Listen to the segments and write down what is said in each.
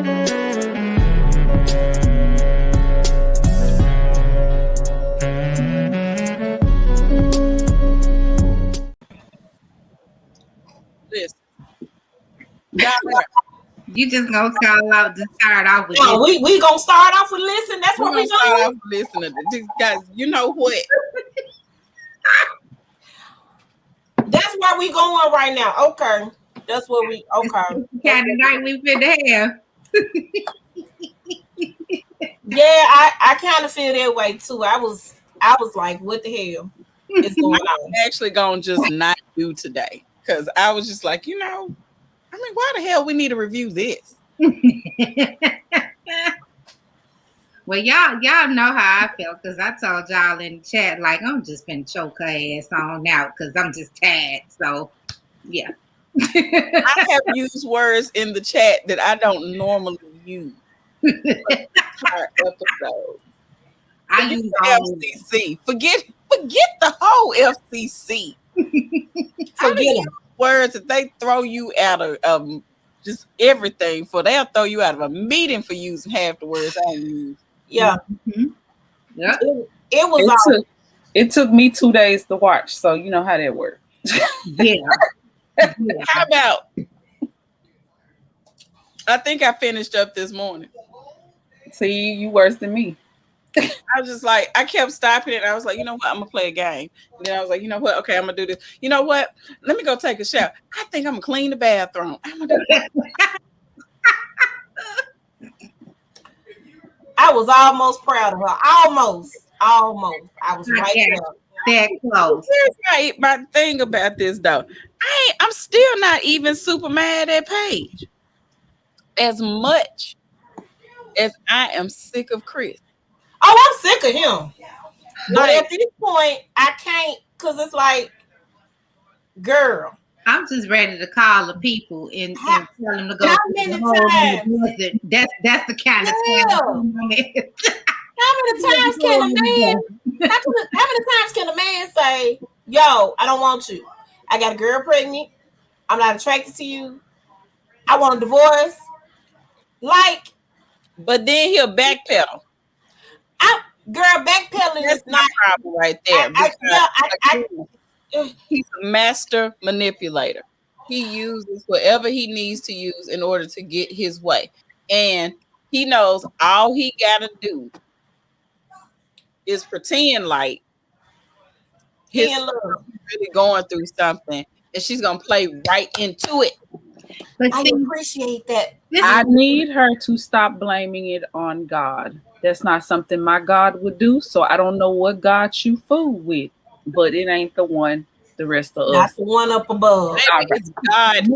Listen. You just gonna start off with no, we gonna start off with listen. That's what we start off with listening. Guys, you know what? That's where we going right now. Okay. That's what we okay. Kind of night we finna have. Yeah, I kind of feel that way too. I was like, what the hell is going on? I'm actually gonna just not do today because I was just like, I mean, why the hell we need to review this? Well, y'all know how I felt because I told y'all in the chat, like, I'm just gonna choke her ass on out because I'm just tired. So, yeah. I have used words in the chat that I don't normally use. I use FCC. Forget the whole FCC. Forget words that they throw you out of just everything for. They'll throw you out of a meeting for using half the words I use. Yeah. Mm-hmm. Yeah. It took me 2 days to watch, so you know how that works. Yeah. How about? I think I finished up this morning. See, you worse than me. I was just like, I kept stopping it. I was like, you know what? I'm gonna play a game. And then I was like, you know what? Okay, I'm gonna do this. You know what? Let me go take a shower. I think I'm gonna clean the bathroom. I'm gonna do that. I was almost proud of her. Almost. I was right there. That close. Here's my thing about this though. I'm still not even super mad at Paige. As much as I am sick of Chris. Oh, I'm sick of him. But at this point, I can't, because it's like, girl. I'm just ready to call the people and tell them to go. How many times? That's the kind of time. How many times can a man? How many times can a man say, "Yo, I don't want you. I got a girl pregnant. I'm not attracted to you. I want a divorce." Like, but then he'll backpedal. Girl, backpedaling is not problem right there. He's a master manipulator. He uses whatever he needs to use in order to get his way, and he knows all he got to do is pretend like he's really going through something, and she's gonna play right into it. But I appreciate that. I need her to stop blaming it on God. That's not something my God would do. So I don't know what God you fool with, but it ain't the one. The rest of us, not the one up above. God.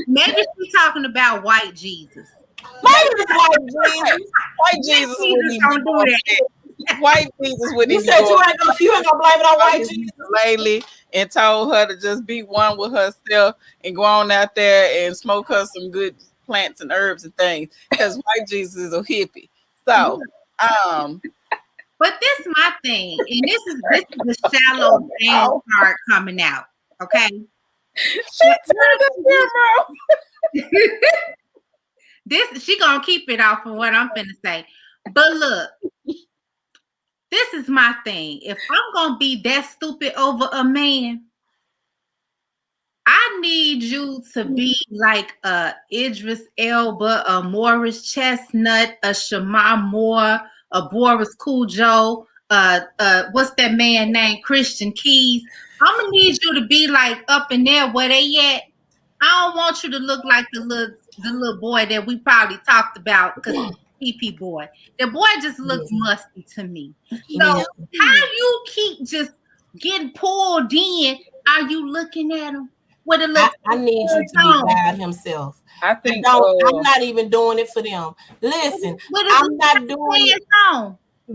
Maybe she's talking about white Jesus. Maybe it's white Jesus. White Jesus wouldn't even do that. White Jesus wouldn't even. You said you ain't gonna blame it on white Jesus. Lately, and told her to just be one with herself and go on out there and smoke her some good plants and herbs and things. Because white Jesus is a hippie. So, but this is my thing, and this is the shallow man part coming out. Okay. She gonna keep it off of what I'm finna say. But look, this is my thing. If I'm gonna be that stupid over a man, I need you to be like a Idris Elba, a Morris Chestnut, a Shamar Moore, a Boris Cujo, what's that man named Christian Keys. I'm gonna need you to be like up in there where they at. I don't want you to look like the little boy that we probably talked about because PP boy. The boy just looks musty to me. So how you keep just getting pulled in? Are you looking at him? What it looks I need you to be God himself. I think I'm not even doing it for them. Listen, I'm not doing it,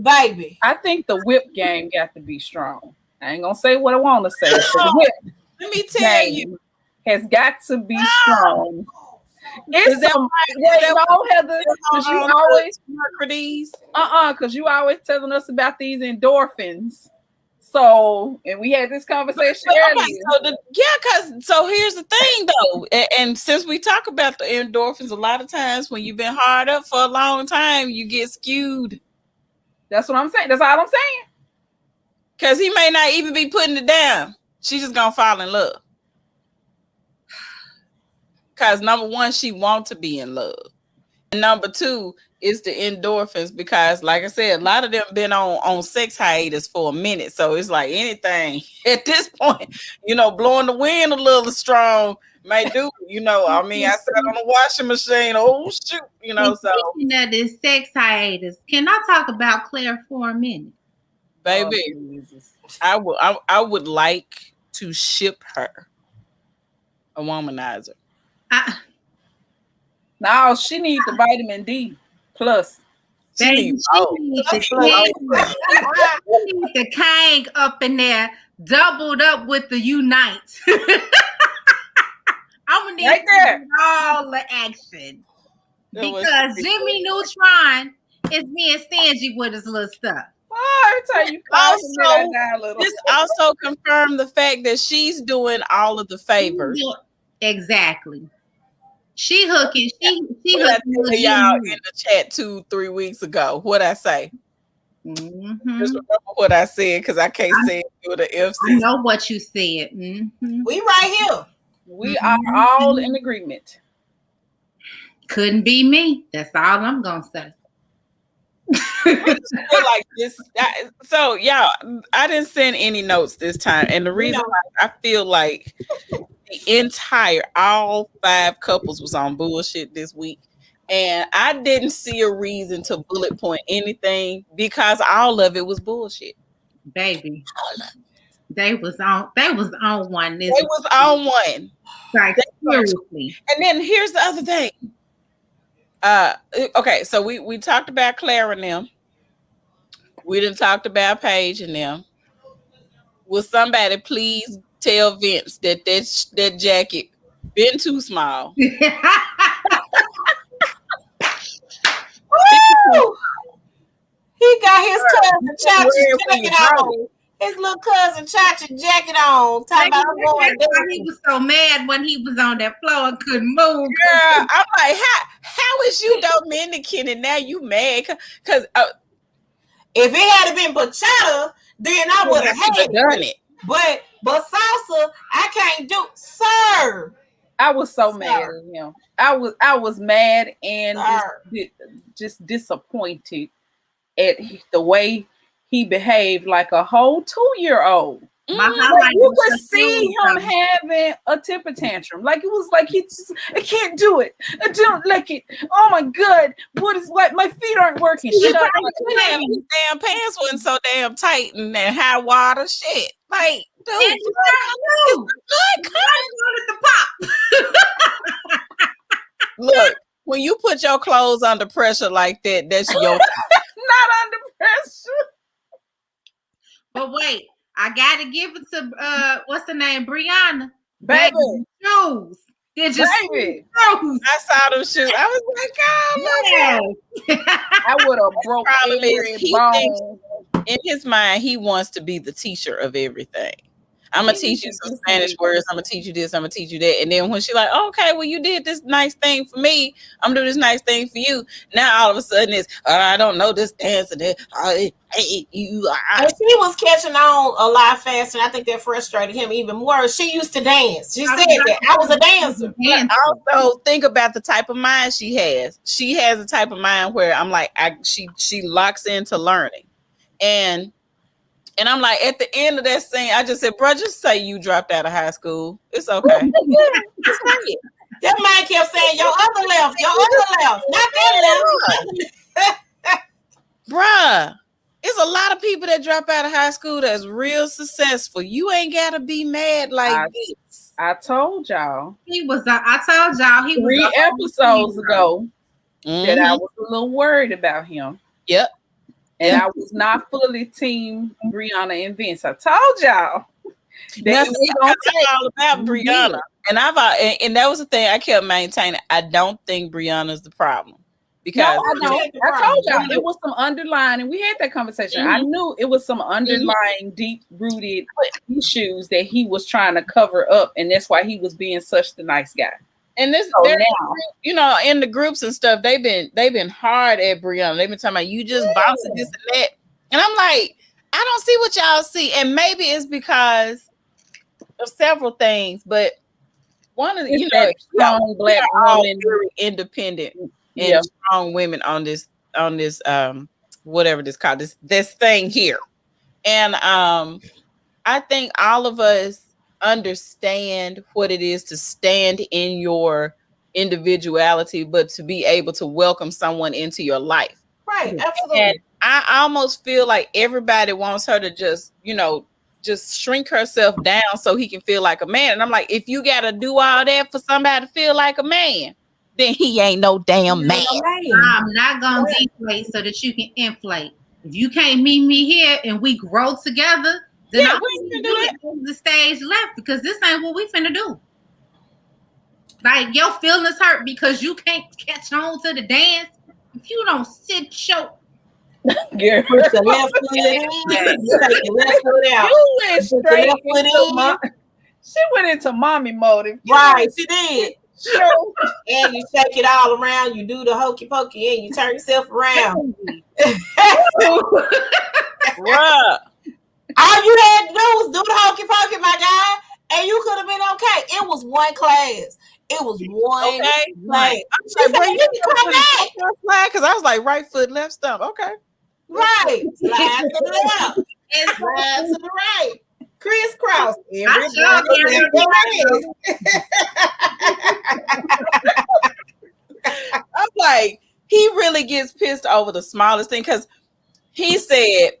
baby. I think the whip game got to be strong. I ain't gonna say what I want to say. The whip, let me tell you, has got to be strong. It's Heather, because you always because you always telling us about these endorphins. So, and we had this conversation earlier. So here's the thing though, and since we talk about the endorphins, a lot of times when you've been hard up for a long time, you get skewed. That's what I'm saying. That's all I'm saying. Because he may not even be putting it down. She's just gonna fall in love. Because number one, she wants to be in love. And number two is the endorphins, because like I said, a lot of them been on sex hiatus for a minute. So it's like anything at this point, blowing the wind a little strong may do, I mean, I sat on the washing machine, oh shoot, so speaking of this sex hiatus, can I talk about Claire for a minute? Baby, I would like to ship her a womanizer. No, she needs the vitamin D plus. She needs the Kang up in there, doubled up with the Unite. I'm gonna need right there all the action because Jimmy Neutron is being stingy with his little stuff. Oh, every time you this also confirmed the fact that she's doing all of the favors. Exactly. She hooking. She hooking y'all in the chat 2-3 weeks ago. What I say? Mm-hmm. Just remember what I said, because I can't say it with the FC. I know what you said. Mm-hmm. We right here. We are all in agreement. Couldn't be me. That's all I'm gonna say. Like this. So y'all, I didn't send any notes this time, and the reason why I feel like all 5 couples was on bullshit this week, and I didn't see a reason to bullet point anything because all of it was bullshit. Baby, they was on one. They was on one. Like seriously. And then here's the other thing. Okay, so we talked about Claire and them. We done talked about Paige and them. Will somebody please tell Vince that jacket been too small? Woo! He got his cousin Chachi jacket on. His little cousin Chachi jacket on. Talking about he was so mad when he was on that floor and couldn't move. Girl, I'm like, how is you Dominican and now you mad? Because if it had been bachata, then I would have done it. But salsa, I can't do. Sir, I was so mad at him. I was mad and just disappointed at the way he behaved, like a whole 2-year-old. You could see him having a temper tantrum. Like it was like I can't do it. I don't like it. Oh my God. What my feet aren't working. His damn pants wasn't so damn tight and high water shit. Like, dude, look, when you put your clothes under pressure like that, that's your not under pressure. But wait, I gotta give it to what's the name, Brianna. Baby, shoes. Did you see shoes? I saw them shoes. I was like, oh my God. I would have broke every bone. In his mind, he wants to be the teacher of everything. I'm gonna teach you some Spanish words. I'm gonna teach you this. I'm gonna teach you that. And then when she like, okay, well, you did this nice thing for me. I'm gonna do this nice thing for you. Now all of a sudden it's, I don't know this dance and I hate you. And she was catching on a lot faster. And I think that frustrated him even more. She used to dance. She said that I was a dancer. But also think about the type of mind she has. She has a type of mind where I'm like, she locks into learning, and I'm like, at the end of that scene, I just said, bro, just say you dropped out of high school. It's okay. Just say it. That man kept saying, your other left, not that left. Bruh, it's a lot of people that drop out of high school that's real successful. You ain't got to be mad like this. I told y'all. I told y'all he was 3 episodes ago that I was a little worried about him. Yep. And I was not fully team Brianna and Vince. I told y'all. That's all about Brianna. And and that was the thing I kept maintaining. I don't think Brianna's the problem. because I don't. I told y'all it was some underlying, and we had that conversation. I knew it was some underlying, deep-rooted issues that he was trying to cover up, and that's why he was being such the nice guy. And this, so now, you know, in the groups and stuff, they've been hard at Brianna. They've been talking about you just bouncing this and that, and I'm like, I don't see what y'all see, and maybe it's because of several things, but one of the, you know, strong black women, very independent and strong women on this whatever this called, this thing here, and I think all of us understand what it is to stand in your individuality, but to be able to welcome someone into your life. Right, absolutely. And I almost feel like everybody wants her to just, you know, just shrink herself down so he can feel like a man. And I'm like, if you got to do all that for somebody to feel like a man, then he ain't no damn man. I'm not going to deflate so that you can inflate. If you can't meet me here and we grow together, then I'm going to do the stage left, because this ain't what we finna do. Like, your feelings hurt because you can't catch on to the dance. If you don't sit your put the left foot in, you take the left foot out. You went straight into she went into mommy mode. Right, she did. Sure. And you shake it all around. You do the hokey pokey and you turn yourself around. Bruh. All you had to do was do the hokey pokey, my guy, and you could have been okay. It was one class. It was one class. She said, you can come back. Because I was like, right foot, left stump. Okay. Right. Slide to the left. And slide to the right. Crisscross. I'm like, he really gets pissed over the smallest thing, because he said,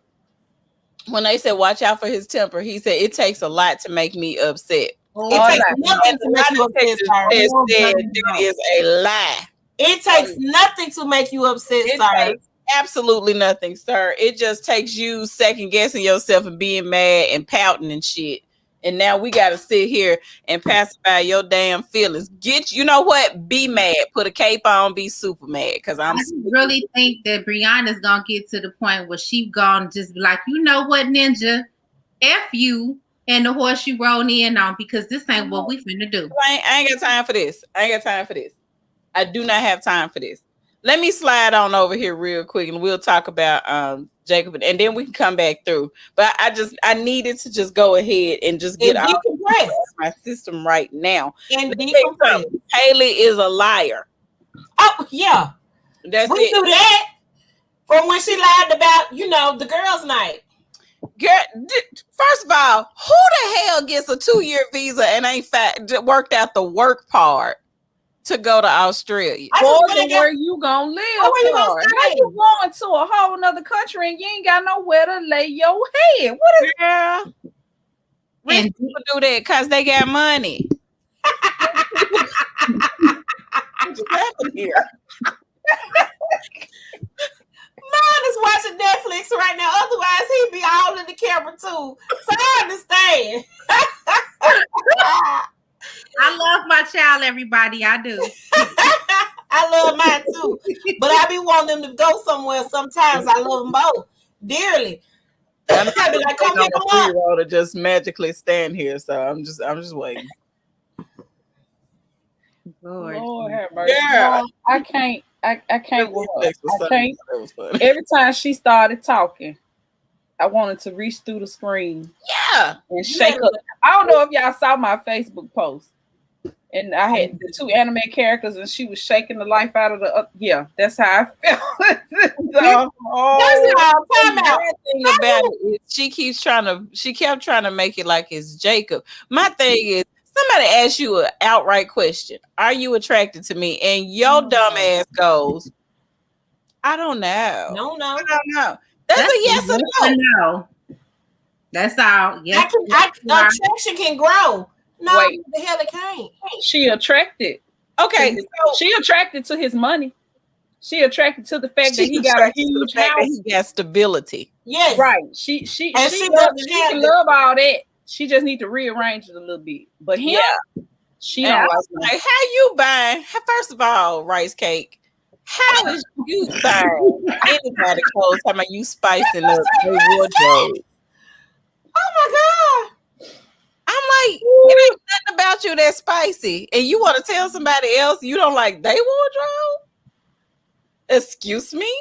when they said watch out for his temper, he said it takes a lot to make me upset. It takes nothing to make you upset. That is a lie. It takes nothing to make you upset, sir. Absolutely nothing, sir. It just takes you second guessing yourself and being mad and pouting and shit. And now we got to sit here and pacify your damn feelings. You know what? Be mad. Put a cape on. Be super mad. Because I really think that Brianna's gonna get to the point where she gonna just be like, you know what, Ninja, F you and the horse you rode in on, because this ain't what we finna do. I ain't got time for this. I do not have time for this. Let me slide on over here real quick and we'll talk about Jacob, and then we can come back through. But I needed to just go ahead and just get out my system right now. And decompress. Haley is a liar. Oh yeah, we do that from when she lied about, you know, the girls' night. Girl, first of all, who the hell gets a 2-year visa and ain't worked out the work part to go to Australia? Where you gonna live? How you going to a whole nother country and you ain't got nowhere to lay your head? What is that? Rich people do that because they got money. What's happening here? Man is watching Netflix right now. Otherwise, he'd be all in the camera too. So I understand. I love my child, everybody. I do. I love mine too. But I be wanting them to go somewhere sometimes. I love them both dearly. I be like, come pick them up. To just magically stand here. So I'm just waiting. Lord have mercy. Yeah. I can't. I can't. Every time she started talking, I wanted to reach through the screen. Yeah. And shake up. I don't know if y'all saw my Facebook post. And I had the 2 anime characters, and she was shaking the life out of the. Yeah, that's how I felt. Thing about it is she kept trying to make it like it's Jacob. My thing is, somebody asks you an outright question: are you attracted to me? And your dumb ass goes, I don't know. No. I don't know. That's a yes or no. That's all. Yes. Attraction can grow. No, wait. The hell it can't. She attracted. Okay. She attracted to his money. She attracted to the fact that he got a huge house. He got stability. Yes. Right. She can love all that. She just need to rearrange it a little bit. But him, she don't like how you buying? First of all, Rice Cake, How is you buying anybody clothes? Talking about you spicing up their wardrobe? Oh my God. I'm like, it ain't nothing about you that's spicy, and you want to tell somebody else you don't like their wardrobe? Excuse me.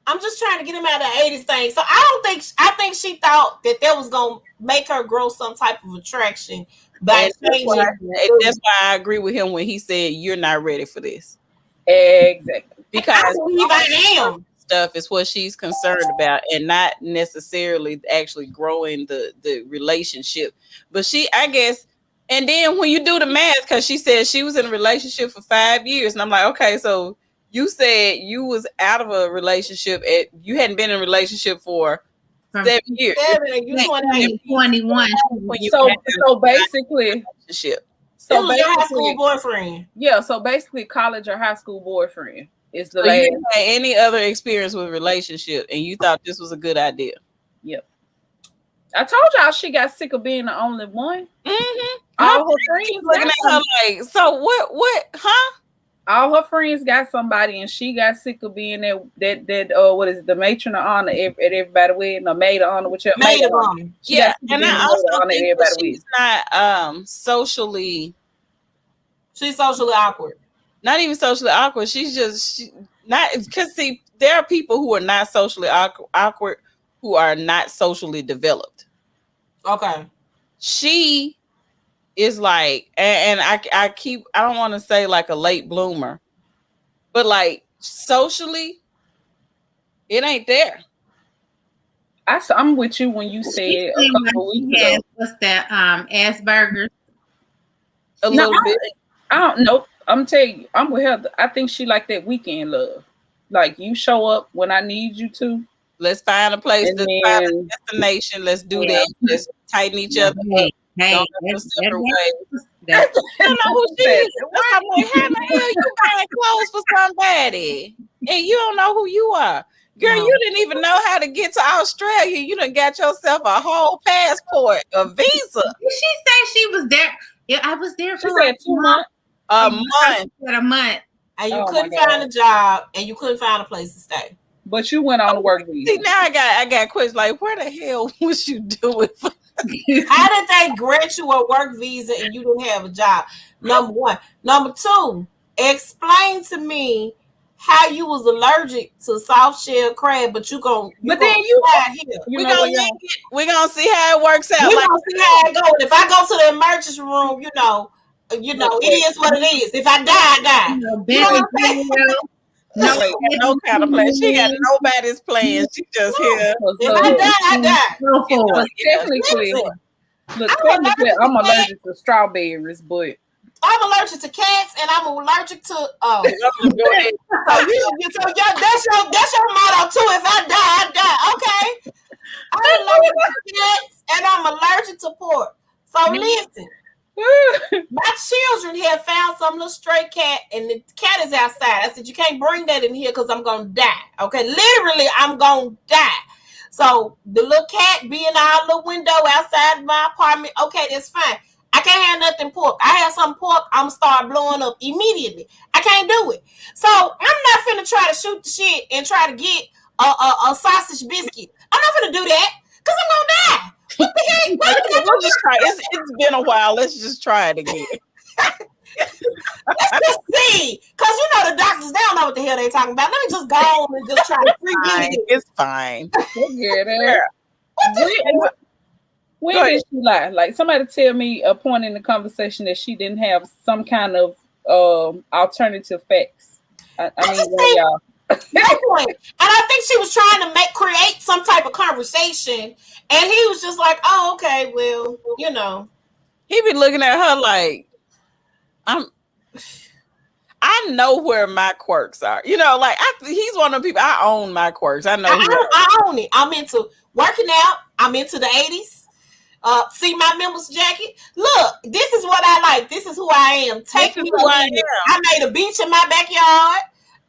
I'm just trying to get him out of the 80s thing. So I think she thought that was gonna make her grow some type of attraction by changing. That's why I agree with him when he said you're not ready for this. Exactly. Because I believe I am. Stuff is what she's concerned about, and not necessarily actually growing the relationship. But I guess, and then when you do the math, because she said she was in a relationship for 5 years, and I'm like, okay, so you said you was out of a relationship you hadn't been in a relationship for 7 years. 21. So basically, relationship. So basically, your high school boyfriend. Yeah, so basically, college or high school boyfriend is the so last. You didn't have any other experience with relationship, and you thought this was a good idea. Yep. I told y'all she got sick of being the only one. Mm-hmm. All her friends looking at her like, so what? Huh? All her friends got somebody, and she got sick of being that what is it, the matron of honor at everybody's wedding, or maid of honor, whichever. Maid of honor. Yeah, and I also think that she's not socially. She's socially awkward. Not even socially awkward. She's not, because see, there are people who are not socially awkward who are not socially developed. Okay. She is like, and I don't want to say like a late bloomer, but like socially, it ain't there. I'm with you when you said a couple weeks ago. What's that? Asperger's. A little bit. I don't know. I'm telling you, I'm with her. I think she like that weekend love. Like, you show up when I need you to. Let's find a place to find a destination. Let's do that. Let's tighten each other up. Don't go separate ways. I don't know who she is. I'm like, how the hell you buying clothes for somebody and you don't know who you are? Girl, you didn't even know how to get to Australia. You done got yourself a whole passport, a visa. Did she say she was there? Yeah, I was there for like 2 months. A month. A month. And you couldn't find a job, and you couldn't find a place to stay. But you went on a work visa. See, now I got questions like, where the hell was you doing? How did they grant you a work visa and you didn't have a job? Number one. Number two, explain to me how you was allergic to soft shell crab, but then we're gonna see how it works out. We're gonna see how it goes. If I go to the emergency room, it is what it is. If I die, I die. No kind of plan. She got nobody's plan. She just here. If I die, I die. Technically, I'm allergic to strawberries, but I'm allergic to cats, and I'm allergic to. So that's your motto too. If I die, I die. Okay. I'm allergic to cats, and I'm allergic to pork. So listen. My children have found some little stray cat, and the cat is outside. I said, you can't bring that in here because I'm gonna die. Okay, literally, I'm gonna die. So the little cat be in our little window outside my apartment. Okay, that's fine. I can't have nothing pork. I have some pork, I'm gonna start blowing up immediately. I can't do it. So I'm not finna try to shoot the shit and try to get a sausage biscuit. I'm not finna do that because I'm gonna die. What the heck? We'll just try. It's been a while. Let's just try it again. Let's just see. Because the doctors, they don't know what the hell they're talking about. Let me just go on and just try to free it. It's fine. When did she lie? Like, somebody tell me a point in the conversation that she didn't have some kind of alternative facts. I mean, y'all. No point. And I think she was trying to create some type of conversation, and he was just like, "Oh, okay, well, He be looking at her like, I know where my quirks are. He's one of the people. I own my quirks. I know. I own it. I'm into working out. I'm into the 80s. See my members jacket. Look, this is what I like. This is who I am. Take me who I am. I made a beach in my backyard.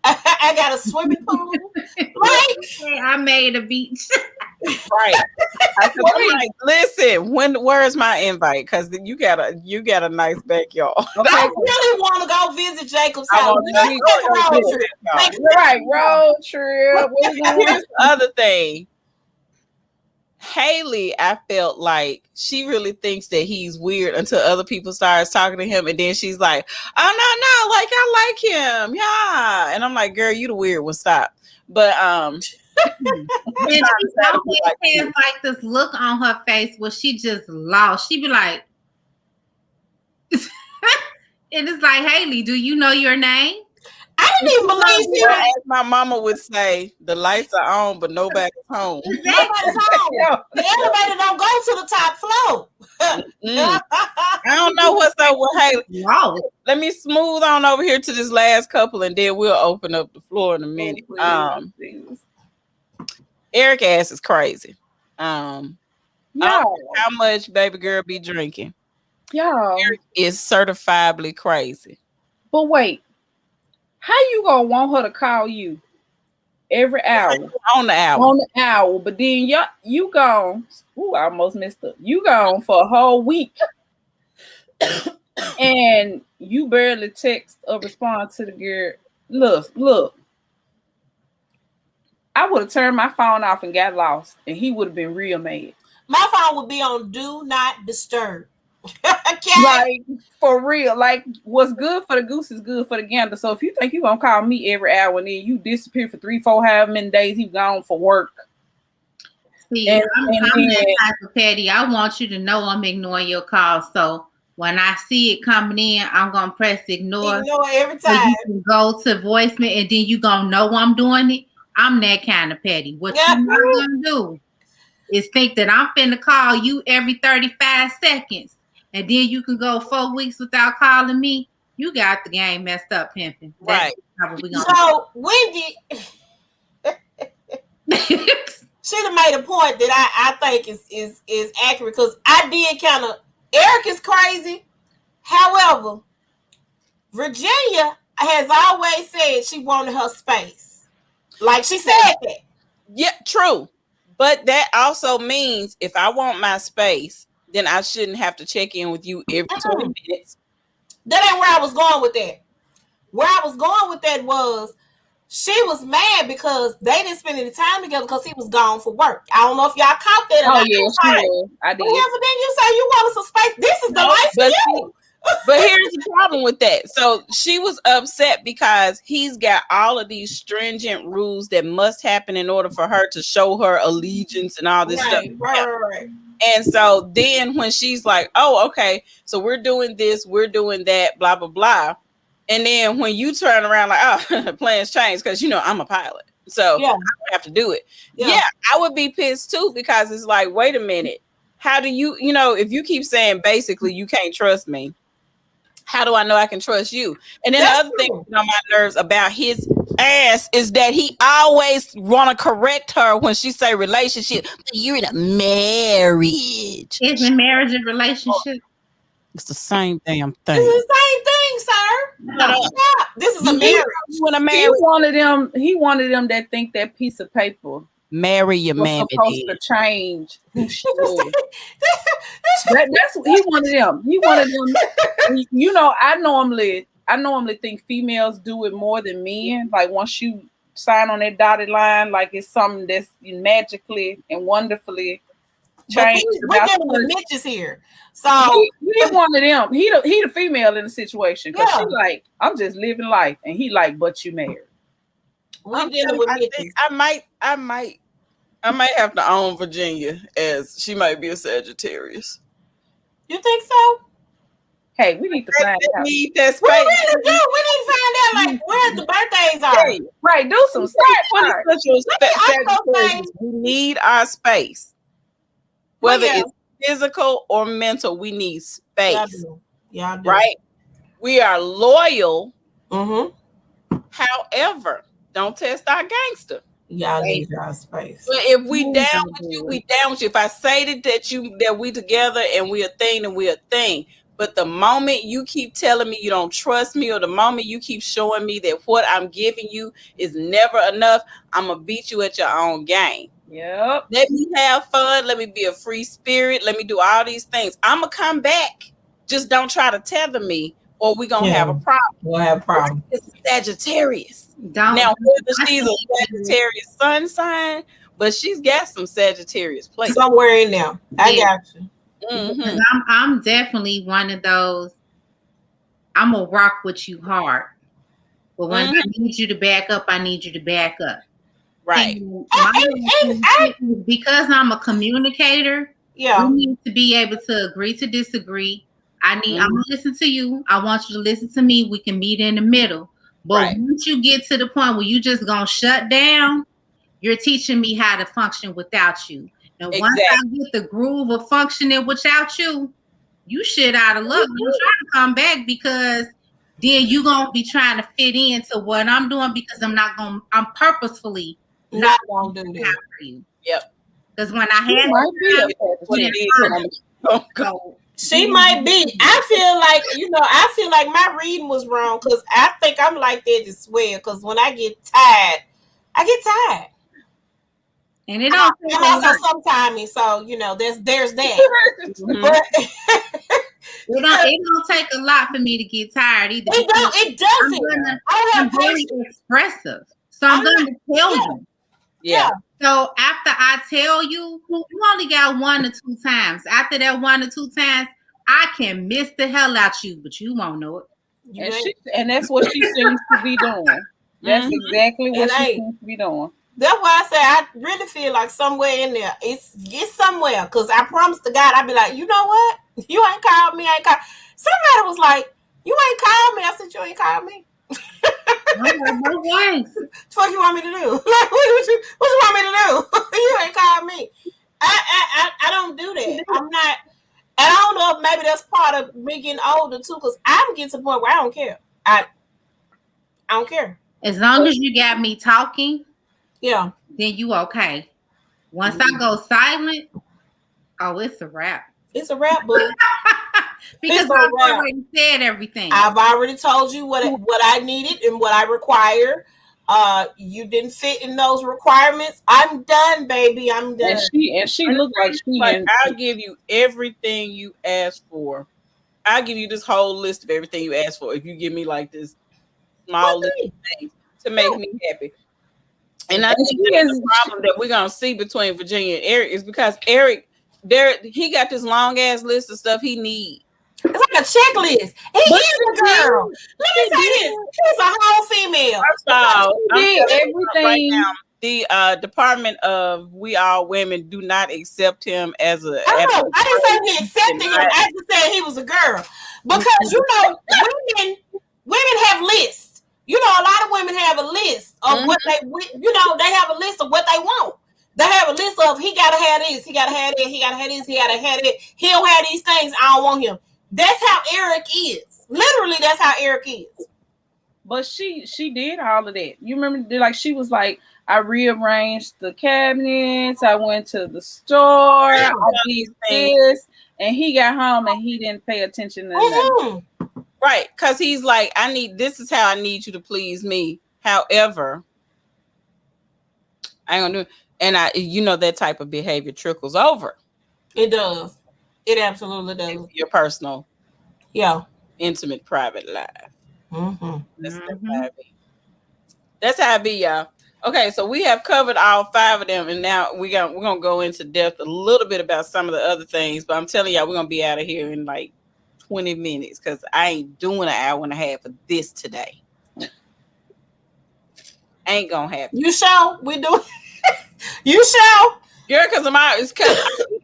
I got a swimming pool. Right? I made a beach. Right. I'm like, listen, where's my invite? Because you got a nice backyard. Okay. I really want to go visit Jacob's I house. want Let's to take a road trip. You're right, road trip. Here's the other thing. Haley, I felt like she really thinks that he's weird until other people starts talking to him, and then she's like, "Oh no, like I like him, yeah." And I'm like, "Girl, you the weird one, stop." But And she always has like this look on her face where she just lost. She be like, and it's like, Haley, do you know your name? I didn't even believe you. as my mama would say, the lights are on, but nobody's home. Nobody's home. The elevator don't go to the top floor. I don't know what's up with Haley. Wow. Let me smooth on over here to this last couple, and then we'll open up the floor in a minute. Eric ass is crazy. I don't know how much baby girl be drinking. Yeah, Eric is certifiably crazy. But wait, how you gonna want her to call you every hour on the hour? On the hour, but then you gone. Ooh, I almost messed up. You gone for a whole week, and you barely text or respond to the girl. Look. I would have turned my phone off and got lost, and he would have been real mad. My phone would be on do not disturb. Like, for real. Like, what's good for the goose is good for the gander. So if you think you're going to call me every hour and then you disappear for 3, 4, however many days he's gone for work. See, I'm that type of petty. I want you to know I'm ignoring your calls. So when I see it coming in, I'm going to press ignore. Ignore every time. So you can go to voicemail and then you're going to know I'm doing it. I'm that kind of petty. What you're not going to do is think that I'm finna call you every 35 seconds. And then you can go 4 weeks without calling me. You got the game messed up, pimping. Right. So Wendy should have made a point that I think is accurate, because I did kind of. Eric is crazy. However, Virginia has always said she wanted her space. Like she said that. Yeah, true. But that also means if I want my space, then I shouldn't have to check in with you every 20 minutes. That ain't where I was going with that. Where I was going with that was she was mad because they didn't spend any time together because he was gone for work. I don't know if y'all caught that. Oh, yeah, I did. Well, yeah, but then you say you wanted some space. This is the life for you. But here's the problem with that. So she was upset because he's got all of these stringent rules that must happen in order for her to show her allegiance and all this stuff. Right. And so then when she's like, oh, okay, so we're doing this, we're doing that, blah, blah, blah. And then when you turn around like, oh, plans change because, I'm a pilot. So I don't have to do it. Yeah, I would be pissed too, because it's like, wait a minute. How do you, if you keep saying basically you can't trust me, how do I know I can trust you? And then the other thing on my nerves about his ass is that he always want to correct her when she say relationship. You're in a marriage. Isn't marriage a relationship? It's the same damn thing. It's the same thing, sir. No. This is a marriage. He wanted them that think that piece of paper. Marry your man. Supposed to change who she is. That's what he wanted them. He wanted them. I normally think females do it more than men. Like once you sign on that dotted line, like it's something that's magically and wonderfully changed. We're dealing with Mitches here. So he wanted them. He the female in the situation, because she like, I'm just living life, and he like, but you married. We're dealing with Mitches. I might have to own Virginia, as she might be a Sagittarius. You think so? Hey, we need to find out. We really do. We need to find out, like, where the birthdays are. Right, do some We need our space. Whether it's physical or mental, we need space. Y'all do. Right? We are loyal. Mm-hmm. However, don't test our gangster. Y'all need our space. But if we down with you, we down with you. If I say that we together and we a thing, then we a thing. But the moment you keep telling me you don't trust me, or the moment you keep showing me that what I'm giving you is never enough, I'm gonna beat you at your own game. Yep. Let me have fun. Let me be a free spirit. Let me do all these things. I'm gonna come back. Just don't try to tether me, or we're gonna have a problem. We'll have a problem. It's Sagittarius. Don't. Now, whether I she's a think Sagittarius sun sign, but she's got some Sagittarius place. Somewhere in there. I got you. Mhm. I'm definitely one of those. I'm gonna rock with you hard, but when I need you to back up, I need you to back up. Right. And my because I'm a communicator, Yeah. we need to be able to agree to disagree. I'm gonna listen to you. I want you to listen to me. We can meet in the middle. But Right. once you get to the point where you just gonna shut down, you're teaching me how to function without you. And once I get the groove of functioning without you, you shit out of luck. Don't try to come back, because then you gonna be trying to fit into what I'm doing, because I'm purposefully not gonna do that for you. Yep. Because when I had she might be. I feel like my reading was wrong, because I think I'm like that as well. Because when I get tired, I get tired. And it don't I'm also sometimes, so there's that. But it don't take a lot for me to get tired either. It doesn't. I'm very expressive, so I'm gonna tell you. Yeah. So after I tell you, you only got 1 or 2 times. After that 1 or 2 times, I can miss the hell out you, but you won't know it. And that's what she seems to be doing. That's exactly what she seems to be doing. That's why I say I really feel like somewhere in there, it's somewhere. Because I promise to God, I'd be like, you know what? You ain't called me. Somebody was like, you ain't called me. I said, you ain't called me. What fuck you want me to do? Like, what you want me to do? You ain't called me. I don't do that. I'm not. And I don't know if maybe that's part of me getting older too, because I'm getting to the point where I don't care. I don't care. As long as you got me talking, then you okay. Once I go silent, it's a wrap. It's a wrap, boo. Because I've already said everything. I've already told you what I needed and what I require. You didn't fit in those requirements. I'm done, baby. I'm done. And she looked like I'll give you everything you asked for. I'll give you this whole list of everything you asked for if you give me like this small list of things to make me happy. And I think the problem that we're gonna see between Virginia and Eric is because Eric, he got this long ass list of stuff he needs. It's like a checklist. He is a girl. Let me say this. He's a whole female. First of all, everything right now, the Department of We All Women do not accept him as a. I didn't say we accepted him. I just said he was a girl, because women have lists. A lot of women have a list of what they. They have a list of what they want. They have a list of he gotta have this, he gotta have that, he gotta have this, he gotta have it. He don't have these things. I don't want him. That's how Eric is. Literally, that's how Eric is. But she did all of that. You remember, like, she was like, I rearranged the cabinets. I went to the store. I did this, and he got home and he didn't pay attention to nothing. Right, because he's like, this is how I need you to please me. However, I ain't gonna do it. And that type of behavior trickles over. It does. It absolutely does. Your personal, intimate, private life. That's how it be, y'all. Okay, so we have covered all 5 of them, and now we're gonna go into depth a little bit about some of the other things. But I'm telling y'all, we're gonna be out of here in like 20 minutes because I ain't doing an hour and a half of this today. Ain't gonna happen. You sure we do? You sure? Girl, because I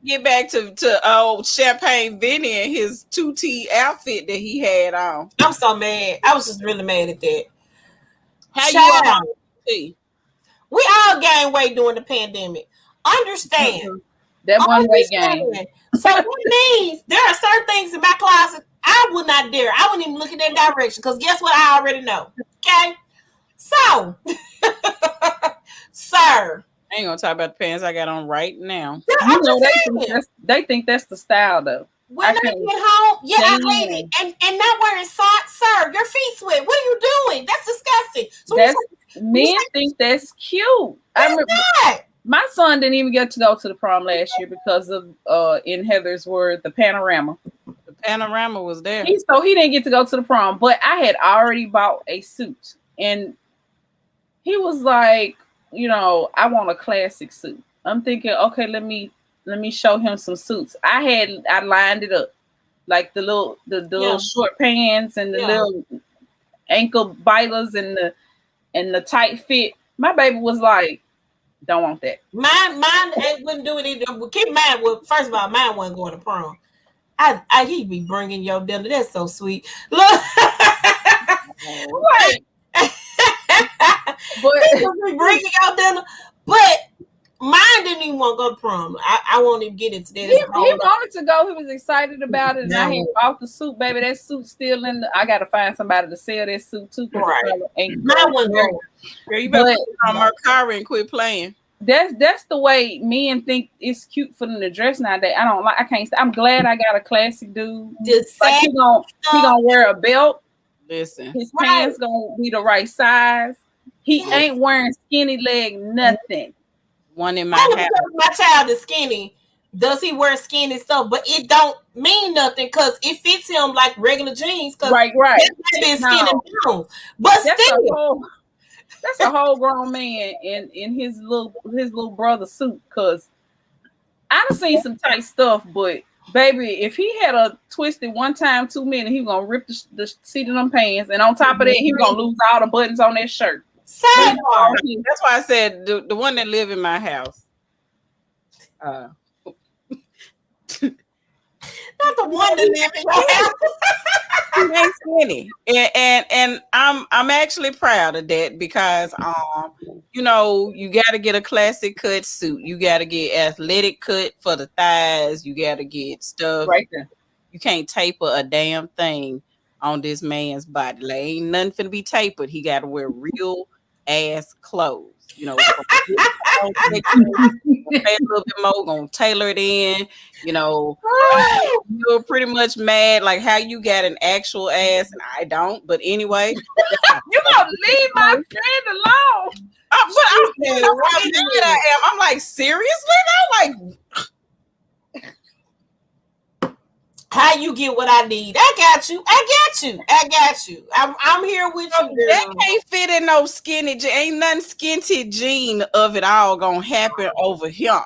get back to old Champagne Vinny and his 2T outfit that he had on. I'm so mad. I was just really mad at that. How you all? We all gained weight during the pandemic. Understand. That one weight gain. So that means there are certain things in my closet I would not dare. I wouldn't even look in that direction, because guess what? I already know. Okay? So, sir. I ain't gonna talk about the pants I got on right now. They think that's the style, though. When I get home, I hate it. And not wearing socks, sir. Your feet sweat. What are you doing? That's disgusting. So men think that's cute. It's not. My son didn't even get to go to the prom last year because of in Heather's word, the panorama. The panorama was there. So he didn't get to go to the prom, but I had already bought a suit, and he was like, I want a classic suit. I'm thinking, okay, let me show him some suits. I lined it up, like the little short pants and the little ankle biters and the tight fit. My baby was like, don't want that. Mine wouldn't do it either. Keep in mind, first of all, mine wasn't going to prom. He'd be bringing your dinner. That's so sweet. Look, right. But he'd be bringing your dinner, but mine didn't even want to go to prom. I won't even get into that. He wanted to go. He was excited about it, and I had bought the suit, baby. That suit's still in I got to find somebody to sell that suit too. Right. Mine wasn't going. Girl, you better put it on Mercari and quit playing. That's the way men think it's cute for them to dress nowadays. I can't. I'm glad I got a classic dude. Like he gonna wear a belt. Listen, his pants gonna be the right size. He ain't wearing skinny leg nothing. One in my house. My child is skinny. Does he wear skinny stuff? But it don't mean nothing because it fits him like regular jeans. Right. That skinny down. But still. That's a whole grown man in his little brother suit. Cause I done seen some tight stuff, but baby, if he had a twisted one time too many, he was gonna rip the seat of them pants, and on top of that, he was gonna lose all the buttons on that shirt. That's why I said the one that live in my house. Not the one that live in your house. He ain't skinny, and I'm actually proud of that because you got to get a classic cut suit, you got to get athletic cut for the thighs, you got to get stuff right there. You can't taper a damn thing on this man's body. Like ain't nothing finna be tapered. He got to wear real ass clothes. Pay a little bit more, gonna tailor it in. You're pretty much mad like how you got an actual ass and I don't. But anyway, you gonna leave my friend alone. I'm like, seriously now? Like, how you get what I need? I got you. I'm here with you. That can't fit in no skinny jean. Ain't nothing skinty jean of it all gonna happen over here.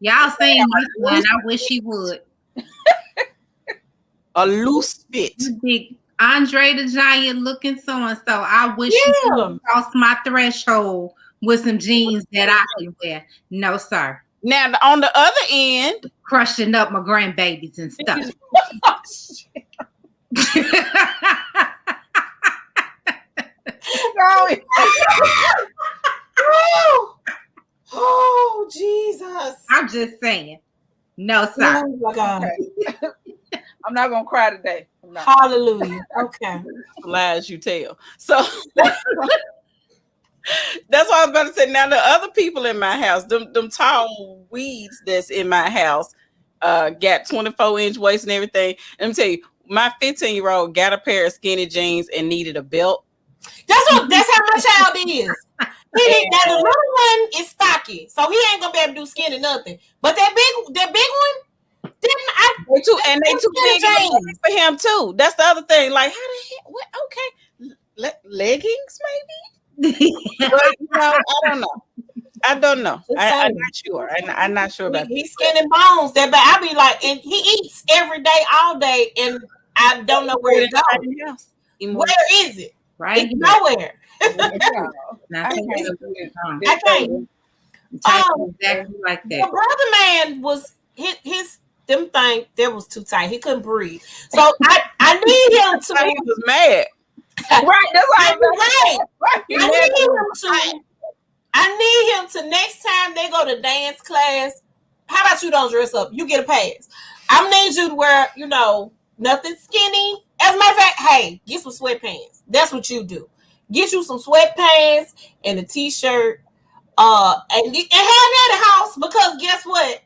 Y'all seen this one. I wish he would. A loose fit. Big Andre the Giant looking so-and-so. I wish he would cross my threshold with some jeans that I can wear. No, sir. Now, on the other end, crushing up my grandbabies and stuff. Oh, Jesus. I'm just saying. No, sir. Oh, my God. Okay. I'm not going to cry today. Hallelujah. Okay. Lies you tell. So that's what I was about to say. Now the other people in my house, them tall weeds that's in my house, got 24-inch waist and everything. Let me tell you, my 15-year-old got a pair of skinny jeans and needed a belt. That's how my child is. Now the little one is stocky, so he ain't gonna be able to do skinny nothing. But that big one, they too big for him too. That's the other thing. Like, how the heck? What? Okay, leggings maybe. But I don't know. I'm not sure. I'm not sure about. He's skinny bones. That, but I be like, and he eats every day, all day, and I don't know where it goes. Where is it? Right, it's nowhere. I can't. Exactly like that. The brother man was his them thing that was too tight. He couldn't breathe. So I need him to. He was mad. Right, that's why I need him to next time they go to dance class. How about you don't dress up? You get a pass. I need you to wear, nothing skinny. As a matter of fact, hey, get some sweatpants. That's what you do. Get you some sweatpants and a t-shirt. And have it at the house because guess what?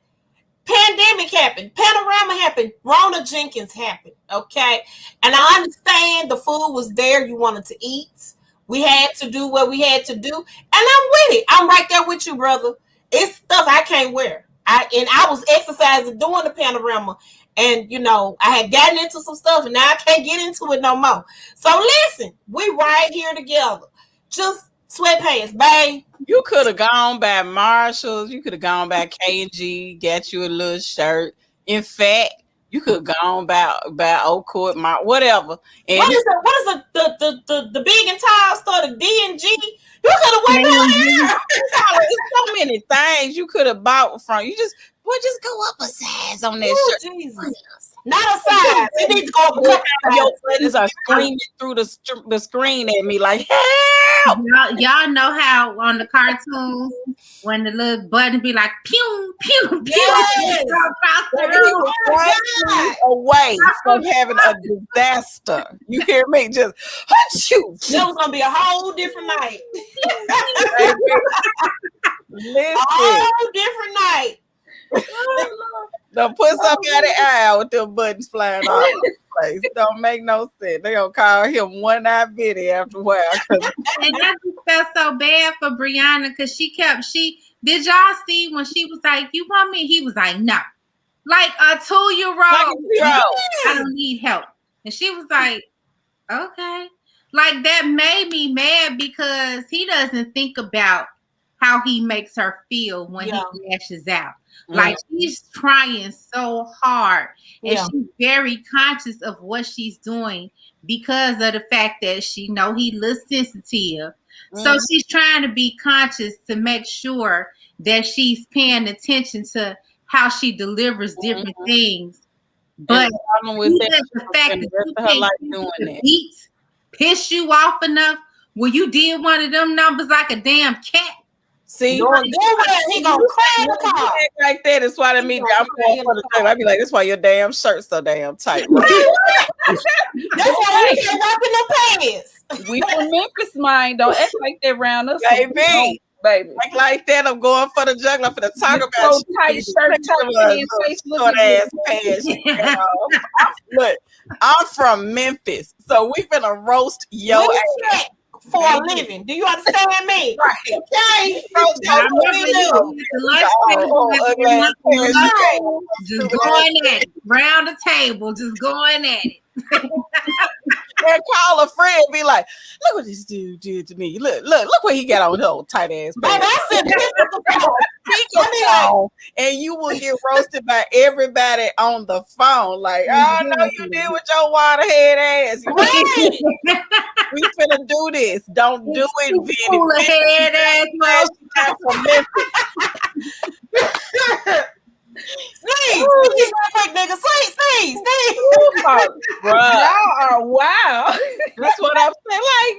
Pandemic happened. Panorama happened. Rona Jenkins happened. Okay. And I understand the food was there. You wanted to eat. We had to do what we had to do, and I'm with it. I'm right there with you, brother. It's stuff I can't wear. I was exercising doing the panorama, and I had gotten into some stuff, and now I can't get into it no more. So listen, we right here together. Just sweatpants, babe. You could have gone by Marshalls. You could have gone by K&G, got you a little shirt. In fact, you could have gone by Oak Court, whatever. And what is the big and tall store, the D&G? You could have went down there. It's so many things you could have bought from. You just go up a size on that shirt. Jesus. Not a size. It needs to go up a couple. Your buttons are screaming through the screen at me like, help! Y'all know how on the cartoons when the little button be like pew pew pew, yes. Away from having a disaster. You hear me? Just shoot. That was gonna be a whole different night. Listen. A whole different night. Don't put somebody out with them buttons flying all over the place. Don't make no sense. They gonna call him one-eyed Bitty after a while. And I just felt so bad for Brianna because did y'all see when she was like, "You want me?" He was like, "No." Like a 2-year-old. I don't need help. And she was like, "Okay." Like that made me mad because he doesn't think about how he makes her feel when he lashes out. Like she's trying so hard and she's very conscious of what she's doing because of the fact that she know he looks sensitive. So she's trying to be conscious to make sure that she's paying attention to how she delivers different things. But the fact that you can't doing the beats piss you off enough where you did one of them numbers like a damn cat. See, he gonna cry in the car like that. It's why I'm going for the thing. I be like, that's why your damn shirt's so damn tight. That's why we can't walk in no pants. We from Memphis, mind. Don't act like that around us, baby. Like that. I'm going for the juggler for the talk about so tight shirt, short ass pants. Look, I'm from Memphis, so we finna roast your ass. For a living. Do you understand me? Right. Okay. Just going at it. Round the table, just going at it. And call a friend, be like, look what this dude did to me. Look what he got on his old tight ass. And you will get roasted by everybody on the phone. Like, oh no, you did with your waterhead ass. Right. We finna do this. Don't do it, Vinny. Head ass. Sneeze real quick, nigga. Sneeze. Y'all are wow. That's what I'm saying. Like,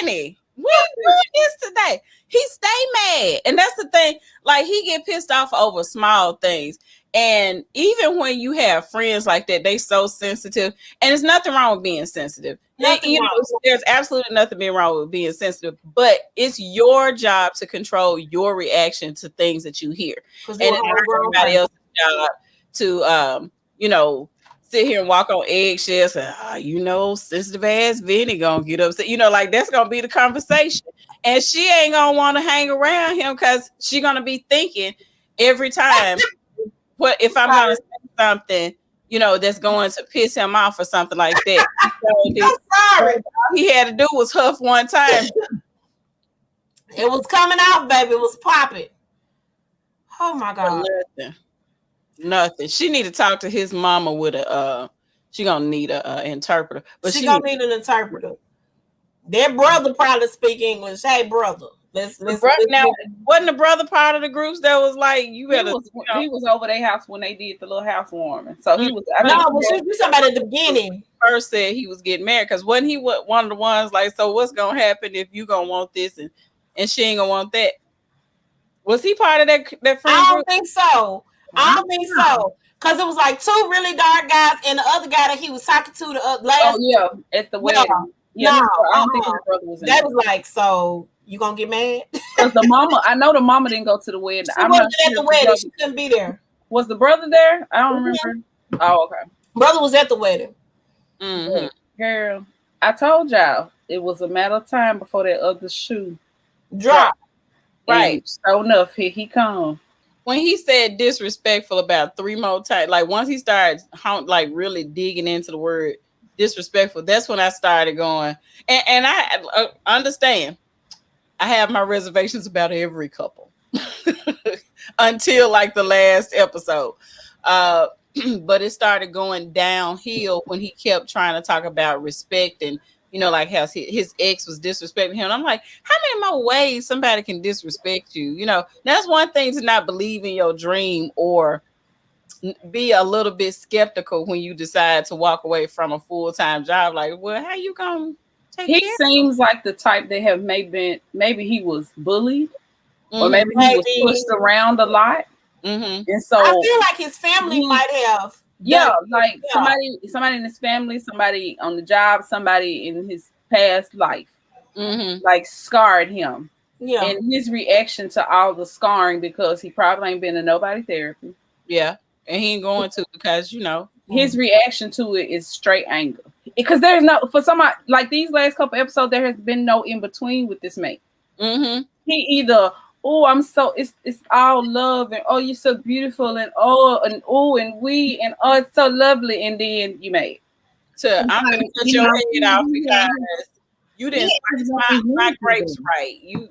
Vinny, we doing this today. He stay mad. And that's the thing. Like, he get pissed off over small things. And even when you have friends like that, they so sensitive. And there's nothing wrong with being sensitive. There's absolutely nothing being wrong with being sensitive. But it's your job to control your reaction to things that you hear. And it's not everybody else's job to, sit here and walk on eggshells and, sensitive ass Vinny gonna get upset. Like that's gonna be the conversation. And she ain't gonna want to hang around him because she gonna be thinking every time, what if I'm gonna say something, that's going to piss him off or something like that. I'm sorry. All he had to do was huff one time. It was coming out, baby. It was popping. Oh my God. Nothing. She need to talk to his mama with she gonna need a interpreter. But she gonna need an interpreter. Their brother probably speak English. Hey, brother. Now, wasn't the brother part of the groups that was like you better? He was over their house when they did the little housewarming. So he was. You talking about at the beginning? First said he was getting married because wasn't he one of the ones like? So what's gonna happen if you gonna want this and she ain't gonna want that? Was he part of that friend group? I don't think so. Because it was like two really dark guys and the other guy that he was talking to the last. Oh yeah, at the wedding. Yeah, I don't think his brother was in that. Was like, so you gonna get mad? Because I know the mama didn't go to the wedding. She wasn't at the wedding. She couldn't be there. Was the brother there? I don't remember. Oh, okay. Brother was at the wedding. Mm-hmm. Girl, I told y'all, it was a matter of time before that other shoe Drop. Right. So enough, here he come. When he said disrespectful about 3 more times, like once he started like really digging into the word disrespectful, that's when I started going. And I understand. I have my reservations about every couple until like the last episode. But it started going downhill when he kept trying to talk about respect and like how his ex was disrespecting him. And I'm like, how many more ways somebody can disrespect you? That's one thing to not believe in your dream or be a little bit skeptical when you decide to walk away from a full-time job. Like, well, how you gonna take He care? seems like the type that have maybe he was bullied, or maybe he was pushed around a lot. Mm-hmm. And so I feel like his family might have. Somebody in his family, somebody on the job, somebody in his past life, like scarred him. Yeah. And his reaction to all the scarring, because he probably ain't been to nobody therapy. Yeah. And he ain't going to, because his reaction to it is straight anger. Because there's no, for somebody like these last couple episodes, there has been no in between with this mate. Mm-hmm. He either, oh, I'm so, it's all love, and oh, you're so beautiful, and and we, and oh, it's so lovely, and then you made. So I'm gonna cut your head off because you didn't slice my grapes right. You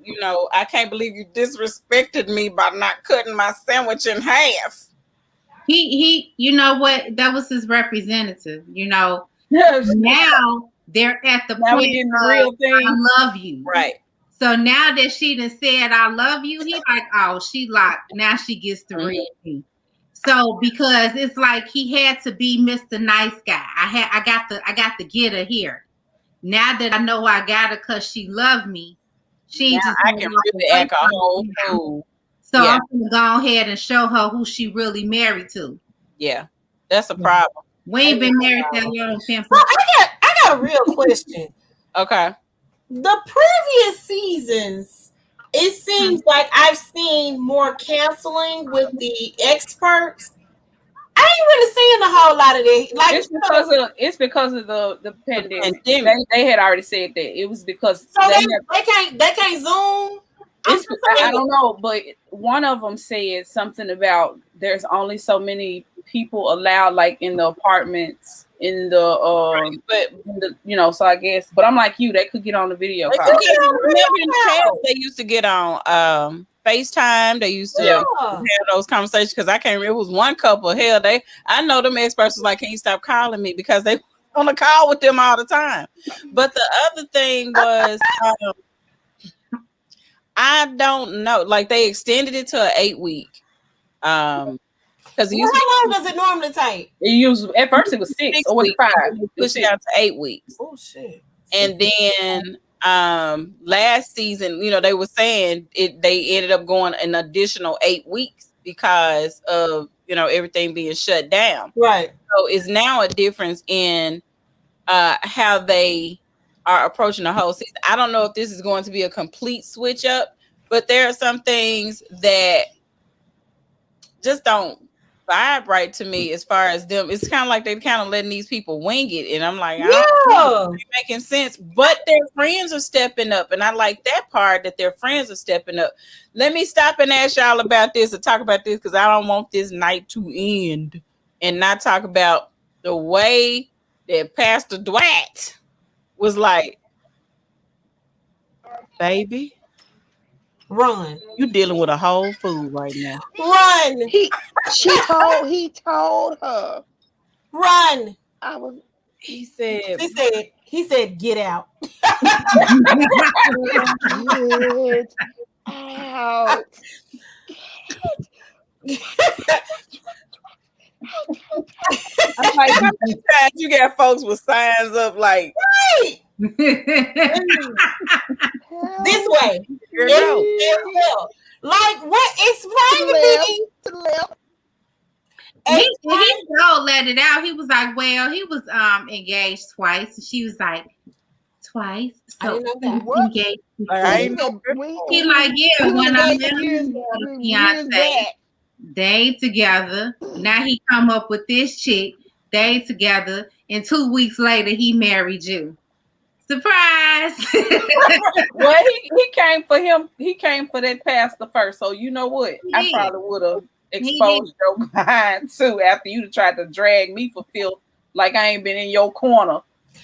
I can't believe you disrespected me by not cutting my sandwich in half. He you know what? That was his representative. Now they're at the point of real thing. I love you. Right. So now that she done said I love you, he like, oh, she locked. Now she gets the real thing. So because it's like he had to be Mr. Nice Guy. I got to get her here. Now that I know I got her because she loved me, I can really act a whole fool. So I'm gonna go ahead and show her who she really married to. Yeah, that's a problem. We ain't been married that long. So I got a real question. Okay. The previous seasons, it seems like I've seen more canceling with the experts. I ain't really seeing a whole lot of that. Like it's because of the pandemic. They had already said that it was because they can't Zoom. I don't know, but one of them said something about there's only so many people allowed, like in the apartments, in the so I guess. But I'm like you, they could get on the video call. Remember in the past they used to get on FaceTime. They used to have those conversations, because I can't remember. It was one couple. Hell, I know them experts was like, "Can you stop calling me?" Because they on the call with them all the time. But the other thing was, I don't know. Like they extended it to an 8-week. Because how long does it normally take? At first it was 6 or was it 5? Pushed it out to 8 weeks. Oh shit! And then last season, they were saying they ended up going an additional 8 weeks because of everything being shut down. Right. So it's now a difference in how they are approaching the whole season. I don't know if this is going to be a complete switch up, but there are some things that just don't vibe right to me as far as them. It's kind of like they're kind of letting these people wing it, and I'm like, I don't know if it's making sense. But their friends are stepping up, and I like that part, that their friends are stepping up. Let me stop and ask y'all about this and talk about this, because I don't want this night to end and not talk about the way that Pastor Dwight was like, baby, run. You dealing with a whole fool right now. Run. He told her. Run. He said, get out. Get out. I'm like, how many times you got folks with signs up like, right. This way. Like, what? Explain to me. He told, let it out. He was like, well, he was engaged twice. And she was like, twice? So I didn't know that. Engaged. I ain't know. He like, yeah, when I met him, fiance, they ain't together. Now he come up with this chick. They ain't together. And 2 weeks later, he married you. Surprise. Well, he came for him. He came for that pastor first. So you know what? I probably would have exposed your behind too after you tried to drag me for filth like I ain't been in your corner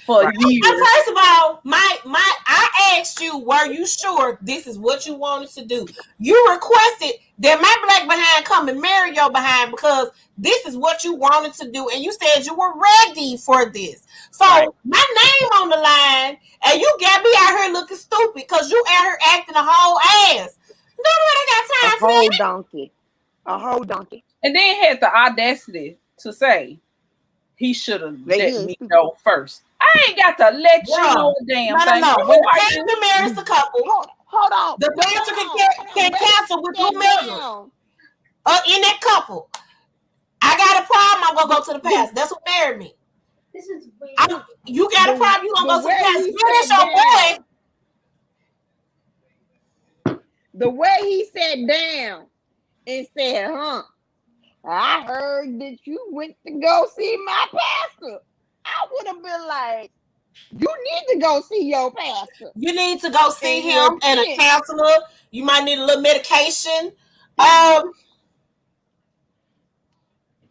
for years. First of all, I asked you, were you sure this is what you wanted to do? You requested that my black behind come and marry your behind because this is what you wanted to do, and you said you were ready for this. So my name on the line, and you got me out here looking stupid because you out here acting a whole ass. Nobody got time for that. A whole donkey. And then had the audacity to say he should have let me know first. I ain't got to let you know a damn thing. No. When the pastor marries the couple, hold on. The pastor can cancel with who married in that couple. I got a problem. I'm gonna go to the pastor. That's what married me. This is weird. You got a problem. You gonna go to the pastor? That's your boy. The way he sat down and said, I heard that you went to go see my pastor. I would have been like, you need to go see your pastor. You need to go see him and a counselor. You might need a little medication.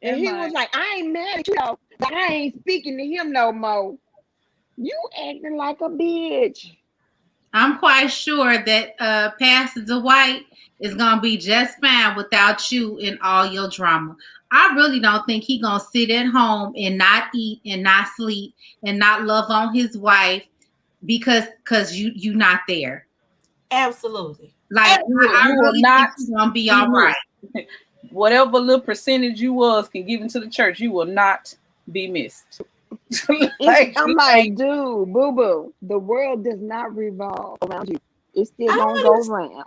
And he was like, I ain't mad at you, though, but I ain't speaking to him no more. You acting like a bitch. I'm quite sure that Pastor Dwight is gonna be just fine without you and all your drama. I really don't think he's gonna sit at home and not eat and not sleep and not love on his wife because you not there. Absolutely. Like I really think he's gonna be all right. Whatever little percentage you was can give into the church, you will not be missed. I'm like, dude, boo-boo, the world does not revolve around you. It's still gonna go around.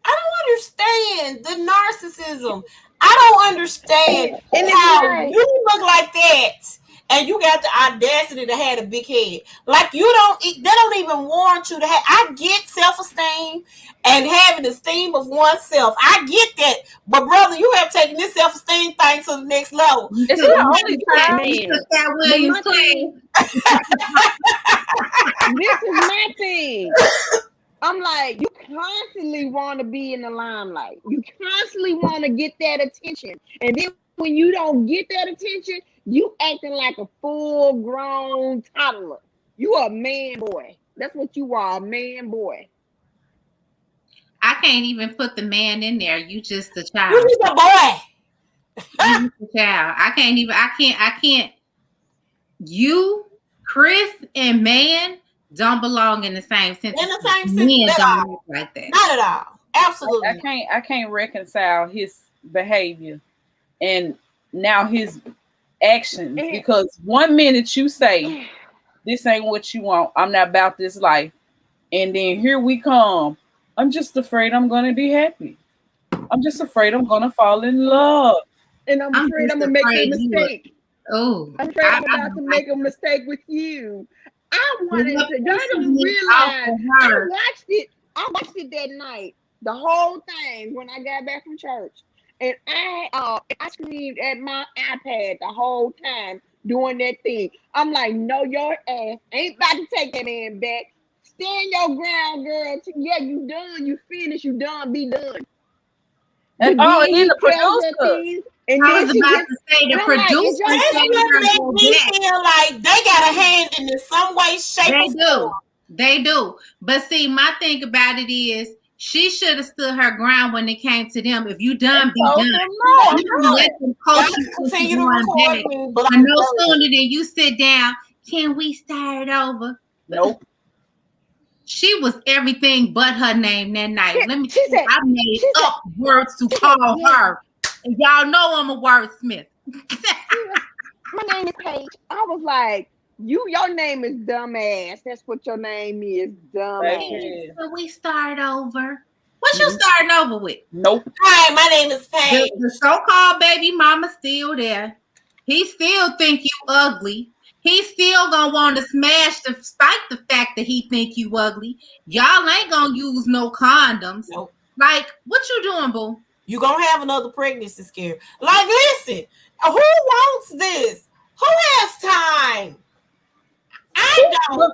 I don't understand the narcissism. I don't understand how you look like that and you got the audacity to have a big head. Like they don't even warrant you to have. I get self-esteem and having esteem of oneself. I get that. But brother, you have taken this self-esteem thing to the next level. It's the only time. This is my thing. I'm like, you constantly want to be in the limelight. You constantly want to get that attention. And then when you don't get that attention, you acting like a full-grown toddler. You a man boy. That's what you are, a man boy. I can't even put the man in there. You just a child. You just a boy. You just a child. I can't. You, Chris, and man don't belong in the same sentence. In the same sentence. Men don't look like that. Not at all. Absolutely. I can't reconcile his behavior and now his actions, because one minute you say this ain't what you want, I'm not about this life, and then here we come, I'm just afraid I'm gonna be happy, I'm just afraid I'm gonna fall in love, and I'm afraid I'm gonna make a mistake. I'm afraid I'm about to make a mistake with you. I wanted to. Y'all don't realize. I watched it that night, the whole thing when I got back from church, and I screamed at my iPad the whole time doing that thing. I'm like, no, your ass ain't about to take that man back. Stand your ground, girl. Yeah, you done. You finished. You done. Be done. And then the producer. And I was about to say the producer. They feel like they got a hand in it some way, shape, or form. They do. But see, my thing about it is she should have stood her ground when it came to them. If you done, be done. Let them coach you continue to record me. But no sooner than you sit down, can we start over? Nope. She was everything but her name that night. Let me tell you, I made up words to call her. And y'all know I'm a wordsmith. My name is Paige. I was like, your name is dumbass. That's what your name is, dumbass. So we start over. What you starting over with? Nope. Hi, my name is Paige. The so-called baby mama still there. He still think you ugly. He still gonna want to smash despite the fact that he think you ugly. Y'all ain't gonna use no condoms. Nope. Like, what you doing, boo? You gonna have another pregnancy scare. Like, listen, who wants this? Who has time? I don't.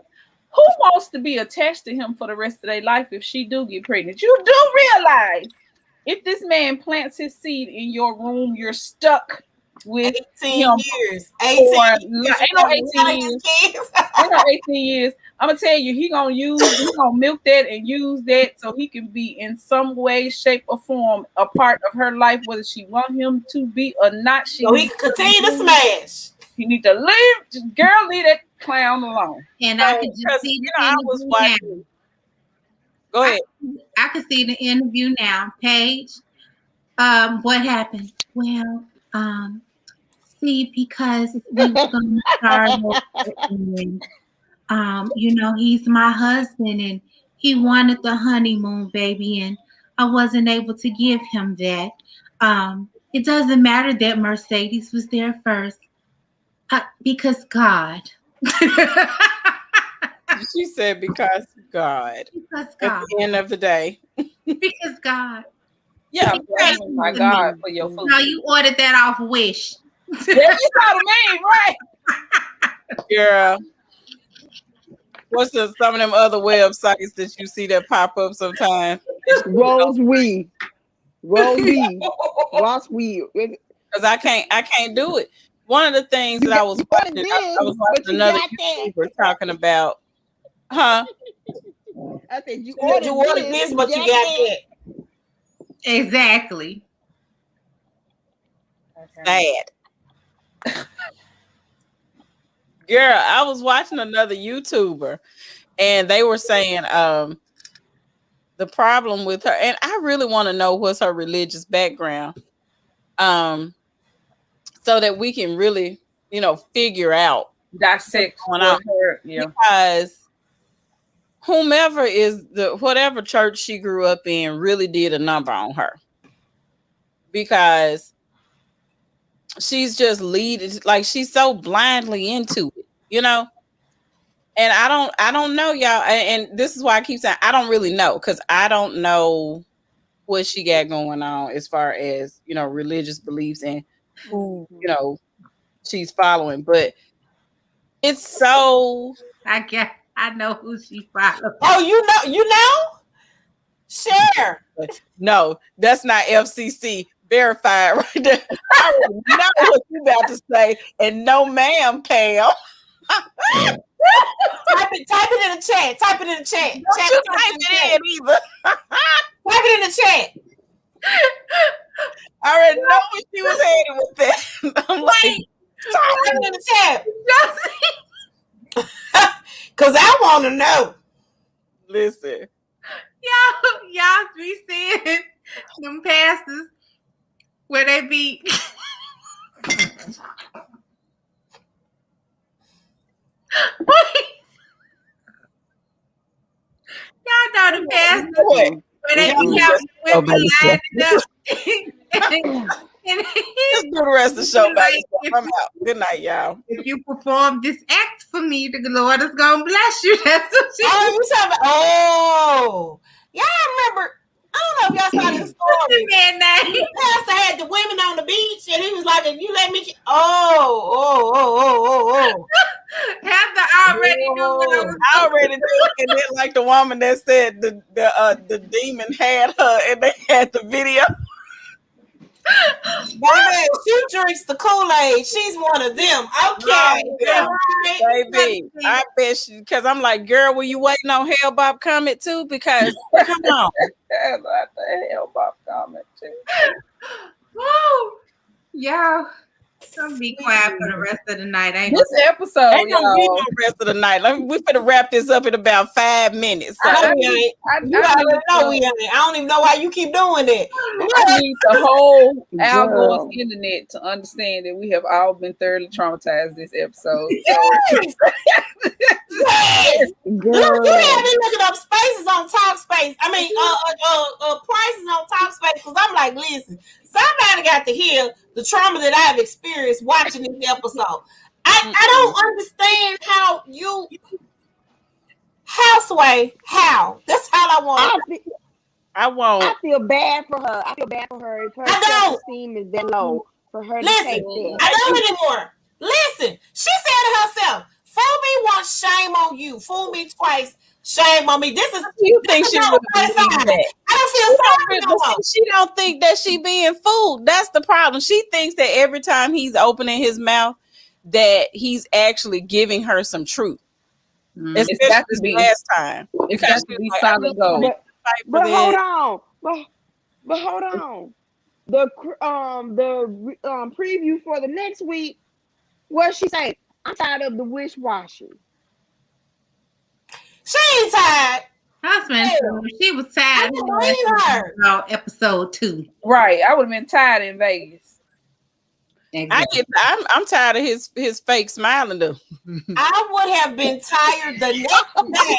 who wants to be attached to him for the rest of their life if she do get pregnant? You do realize if this man plants his seed in your room, you're stuck with 18 him years. for 18 years. ain't no 18 years. Ain't no 18 years. I'm gonna tell you, he gonna milk that and use that so he can be in some way, shape, or form a part of her life, whether she want him to be or not. So he can continue to smash. You need to leave, girl, leave that clown alone. And I could just see the I was watching. Go ahead. I could see the interview now. Paige, what happened? Well, see, because we were gonna start over and you know, he's my husband and he wanted the honeymoon, baby, and I wasn't able to give him that. It doesn't matter that Mercedes was there first. Because God. She said, because God. Because God. At the end of the day. Because God. Yeah. My God, for your food. No, you ordered that off Wish. That's what I mean, right? Girl. What's some of them other websites that you see that pop up sometimes? Rose Weed. Ross Weed. Because I can't do it. One of the things that I was watching, I was watching another YouTuber talking about, I said you ordered this, but you got that. Exactly. Sad. Girl, I was watching another YouTuber and they were saying the problem with her, and I really want to know what's her religious background. So that we can really, figure out dissect what's going on. Yeah. Because whatever church she grew up in really did a number on her. Because she's just leading, like she's so blindly into it, And I don't know, y'all. And this is why I keep saying I don't really know, because I don't know what she got going on as far as, religious beliefs and who, she's following. But it's so I know who she follows. Oh, you know? Share. No, that's not FCC verified right there. I already know what you about to say, and no, ma'am, Pam. Type it in the chat. Type it in the chat. Don't you type it in either. Type it in the chat. I already know what she was heading with that. I'm like, type it in the chat. Because I want to know. Listen. Y'all be seeing them pastors where they be y'all know the pastors where they be having women lining up. Let's do the rest of the show by yourself. I'm out. Good night, y'all. If you perform this act for me, the Lord is gonna bless you. That's what she y'all remember? I don't know if y'all saw this story. The pastor had the women on the beach, and he was like, "If you let me," Heather already knew what I was. I already knew, and then like the woman that said the demon had her, and they had the video. Baby, she drinks the Kool-Aid. She's one of them. Okay, baby. I bet she, because I'm like, girl, were you waiting on Hell Bob Comet too? Because come on, Hell Bob Comet too. Woo! Y'all, don't be quiet for the rest of the night. This episode, ain't gonna be no rest of the night. We're gonna wrap this up in about 5 minutes. So. You already know we ain't. I don't even know why you keep doing that. I need the whole Al Gore's internet to understand that we have all been thoroughly traumatized this episode. Yes. You have been looking up spaces on Talkspace. I mean, prices on Talkspace, because I'm like, listen, somebody got to hear the trauma that I've experienced watching this episode. I don't understand how you how. That's how I want it. I feel bad for her. If her self-esteem is that low, for her to take that. I don't anymore. Listen, she said to herself, Fool me once, shame on you. Fool me twice, shame on me. This is You think she would believe that? I don't feel sorry no more. She don't think that she being fooled. That's the problem. She thinks that every time he's opening his mouth, that he's actually giving her some truth. It's got to be last time. It's got to be solid gold. But hold on. But hold on. The preview for the next week, what she say? I'm tired of the wish-washy. She ain't tired. She was tired. About episode 2. Right. I would have been tired in Vegas. Exactly. I'm tired of his fake smiling though. I would have been tired the next day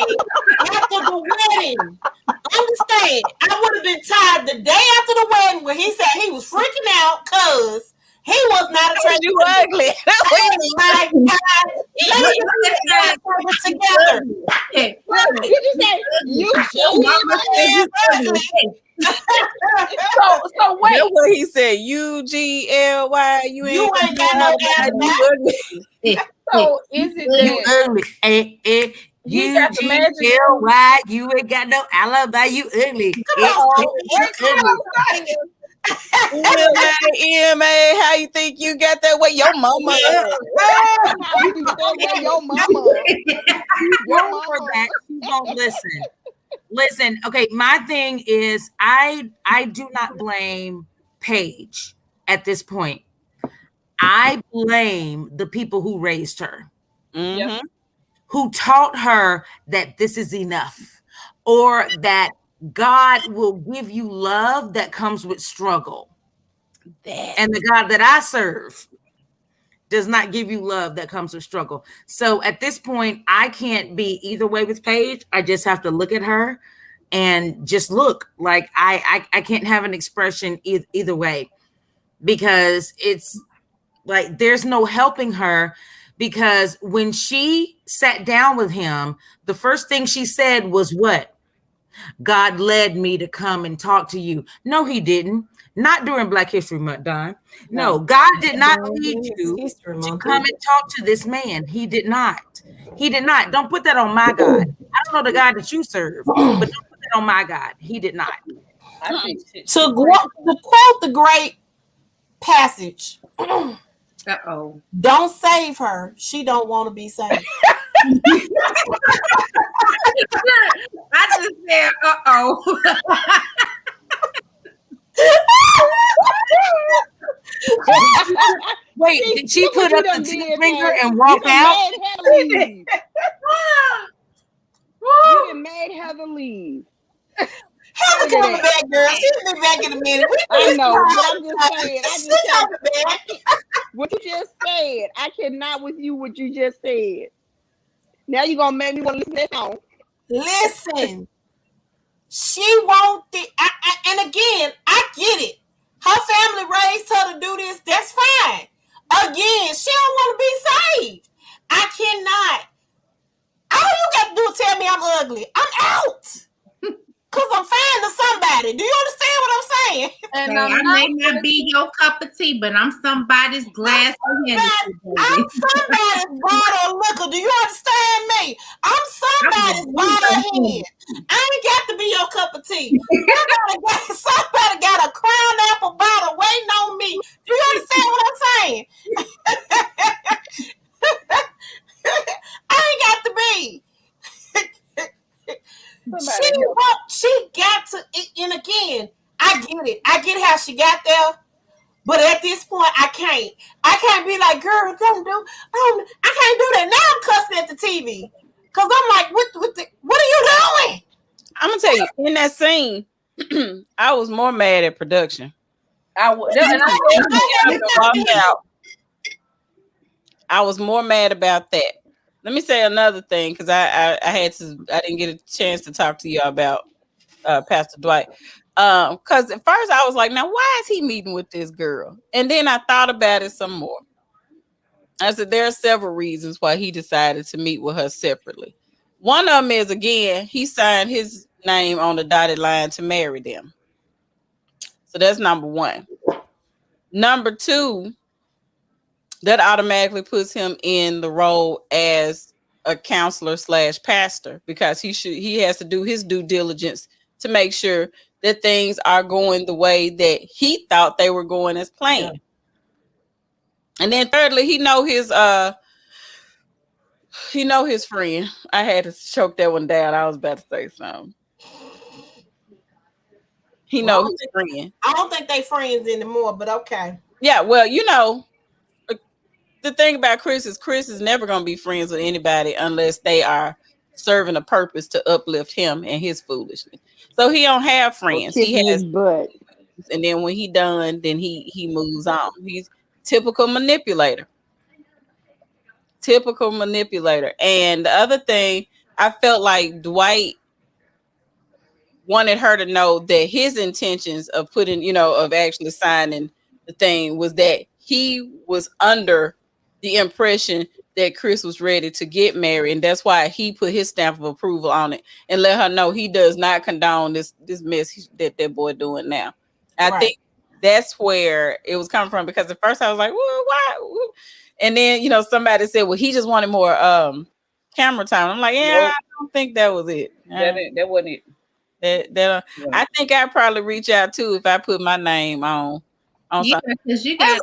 after the wedding. Understand? I would have been tired the day after the wedding when he said he was freaking out because he was not attracted. You ugly. That's what together. What did you say? You should ugly. So wait. That's what he said. UGLY. You ain't got no damn. So is it that ugly? UGLY. You ain't got no alibi. You ugly. EMA, how you think you got that way? Your mama. You won't listen. Listen, okay, my thing is I do not blame Paige at this point. I blame the people who raised her, who taught her that this is enough, or that God will give you love that comes with struggle. And the God that I serve does not give you love that comes with struggle. So at this point, I can't be either way with Paige. I just have to look at her and just look. Like I can't have an expression either way, because it's like there's no helping her. Because when she sat down with him, the first thing she said was what? God led me to come and talk to you. No, he didn't. Not during Black History Month, Don. No, God did not lead you to come and talk to this man. He did not. He did not. Don't put that on my God. I don't know the God that you serve, but don't put that on my God. He did not. To quote the great passage, don't save her. She don't want to be saved. I just said, Wait, did she put up the finger and walk out? You done made Heather leave. Heather coming back, girl. She'll be back in a minute. I know, but I'm just saying. What you just said, I cannot with you what you just said. Now you're going to make me want to listen to that song. Listen. She won't and again, I get it. Her family raised her to do this. That's fine. Again, she don't want to be saved. I cannot. All you got to do is tell me I'm ugly. I'm out. Because I'm fine to somebody. Do you understand what I'm saying? And I may not be your cup of tea, but I'm somebody's glass of Hennessy. I'm somebody's bottle of liquor. Do you understand me? I'm somebody's bottle of hen. I ain't got to be your cup of tea. Somebody got a Crown Apple bottle waiting on me. Do you understand what I'm saying? I ain't got to be. She got to, and again, I get it. I get how she got there, but at this point, I can't be like, girl, I can't do that. Now I'm cussing at the TV because I'm like, what are you doing? I'm gonna tell you, in that scene, I was more mad at production. I was more mad about that. Let me say another thing, because I didn't get a chance to talk to you about Pastor Dwight. Because at first I was like, now why is he meeting with this girl? And then I thought about it some more. I said there are several reasons why he decided to meet with her separately. One of them is, again, he signed his name on the dotted line to marry them. So that's number one. Number two, that automatically puts him in the role as a counselor / pastor, because he has to do his due diligence to make sure that things are going the way that he thought they were going as planned. And then thirdly, he know his friend. I had to choke that one down. I was about to say something. He Well, know his friend. I don't think they friends anymore, but okay. Yeah, well, the thing about Chris is never going to be friends with anybody unless they are serving a purpose to uplift him and his foolishness. So he don't have Or friends. He kicking has, his butt. and then when he done, then he moves on. He's typical manipulator. Typical manipulator. And the other thing, I felt like Dwight wanted her to know that his intentions of of actually signing the thing was that he was under the impression that Chris was ready to get married, and that's why he put his stamp of approval on it and let her know he does not condone this mess that boy doing now. I think that's where it was coming from, because at first I was like, well, why? And then somebody said, well, he just wanted more camera time. I'm like, yeah, Nope. I don't think that was it. That wasn't it. I think I'd probably reach out too if I put my name on Yeah, something. because you got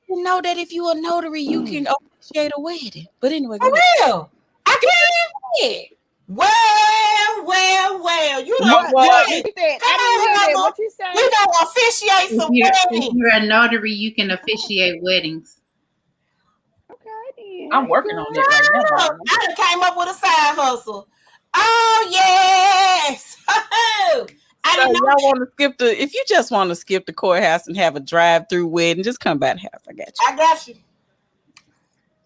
You know that if you're a notary, you can officiate a wedding. But anyway, For real. I can't. Well. You know What you said? I didn't hear that. What you said? We gonna officiate some if weddings. you're a notary, you can officiate weddings. Okay, then. I'm working on that right now. I done came up with a side hustle. Oh yes. So y'all want to skip if you just want to skip the courthouse and have a drive-through wedding, just come by the house. I got you. I got you.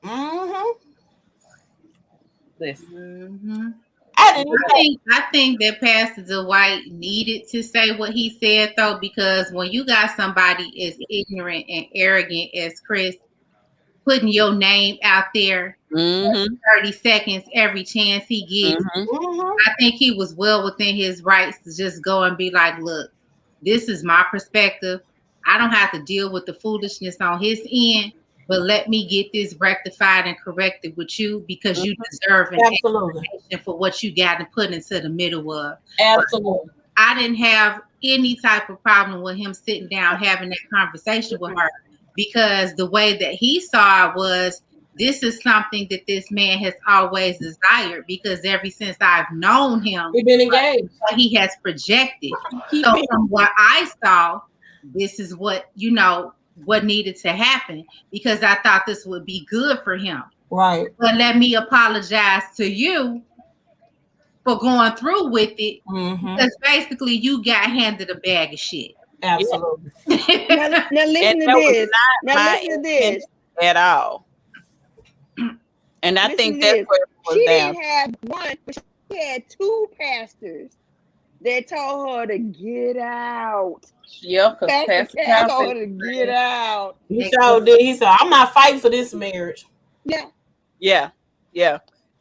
Mm-hmm. Mm-hmm. I think that Pastor Dwight needed to say what he said, though, because when you got somebody as ignorant and arrogant as Chris putting your name out there 30 seconds every chance he gets, I think he was well within his rights to just go and be like, look, this is my perspective. I don't have to deal with the foolishness on his end, but let me get this rectified and corrected with you, because you deserve an explanation for what you got to put into the middle of. Absolutely. I didn't have any type of problem with him sitting down having that conversation with her, because the way that he saw it was, this is something that this man has always desired, because ever since I've known him, we've been engaged. He has projected. So from what I saw, this is what needed to happen, because I thought this would be good for him. Right. But let me apologize to you for going through with it, because basically you got handed a bag of shit. Absolutely. Now listen to this. Now listen to this. At all. And I think that's what it was she down. didn't have one, but she had two pastors that told her to get out. Yeah, because Pastor told her to get out. He sure did. He said, I'm not fighting for this marriage. Yeah. And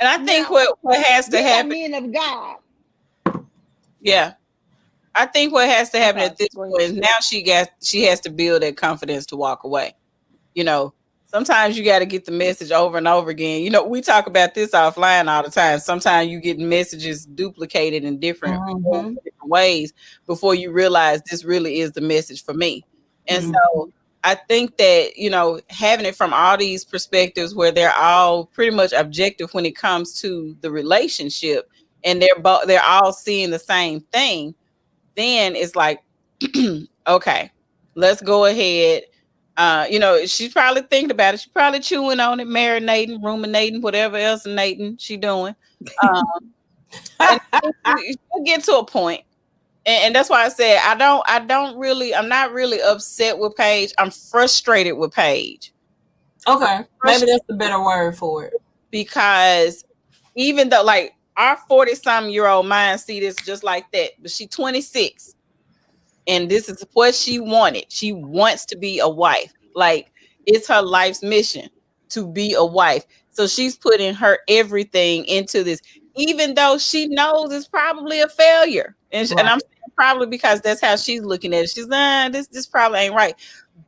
I think what has to happen, men of God. Yeah. I think what has to happen at this point is now she has to build that confidence to walk away. Sometimes you got to get the message over and over again. We talk about this offline all the time. Sometimes you get messages duplicated in different ways before you realize this really is the message for me. And so I think that, having it from all these perspectives where they're all pretty much objective when it comes to the relationship, and they're all seeing the same thing, then it's like, okay, let's go ahead. She's probably thinking about it. She's probably chewing on it, marinating, ruminating, whatever else she doing. And she'll get to a point. And that's why I said I'm not really upset with Paige. I'm frustrated with Paige. Okay. Maybe that's the better word for it. Because even though like our 40-something-year-old mind see this just like that, but she's 26. And this is what she wanted. She wants to be a wife. Like, it's her life's mission to be a wife. So she's putting her everything into this, even though she knows it's probably a failure. And I'm saying probably because that's how she's looking at it. She's this probably ain't right.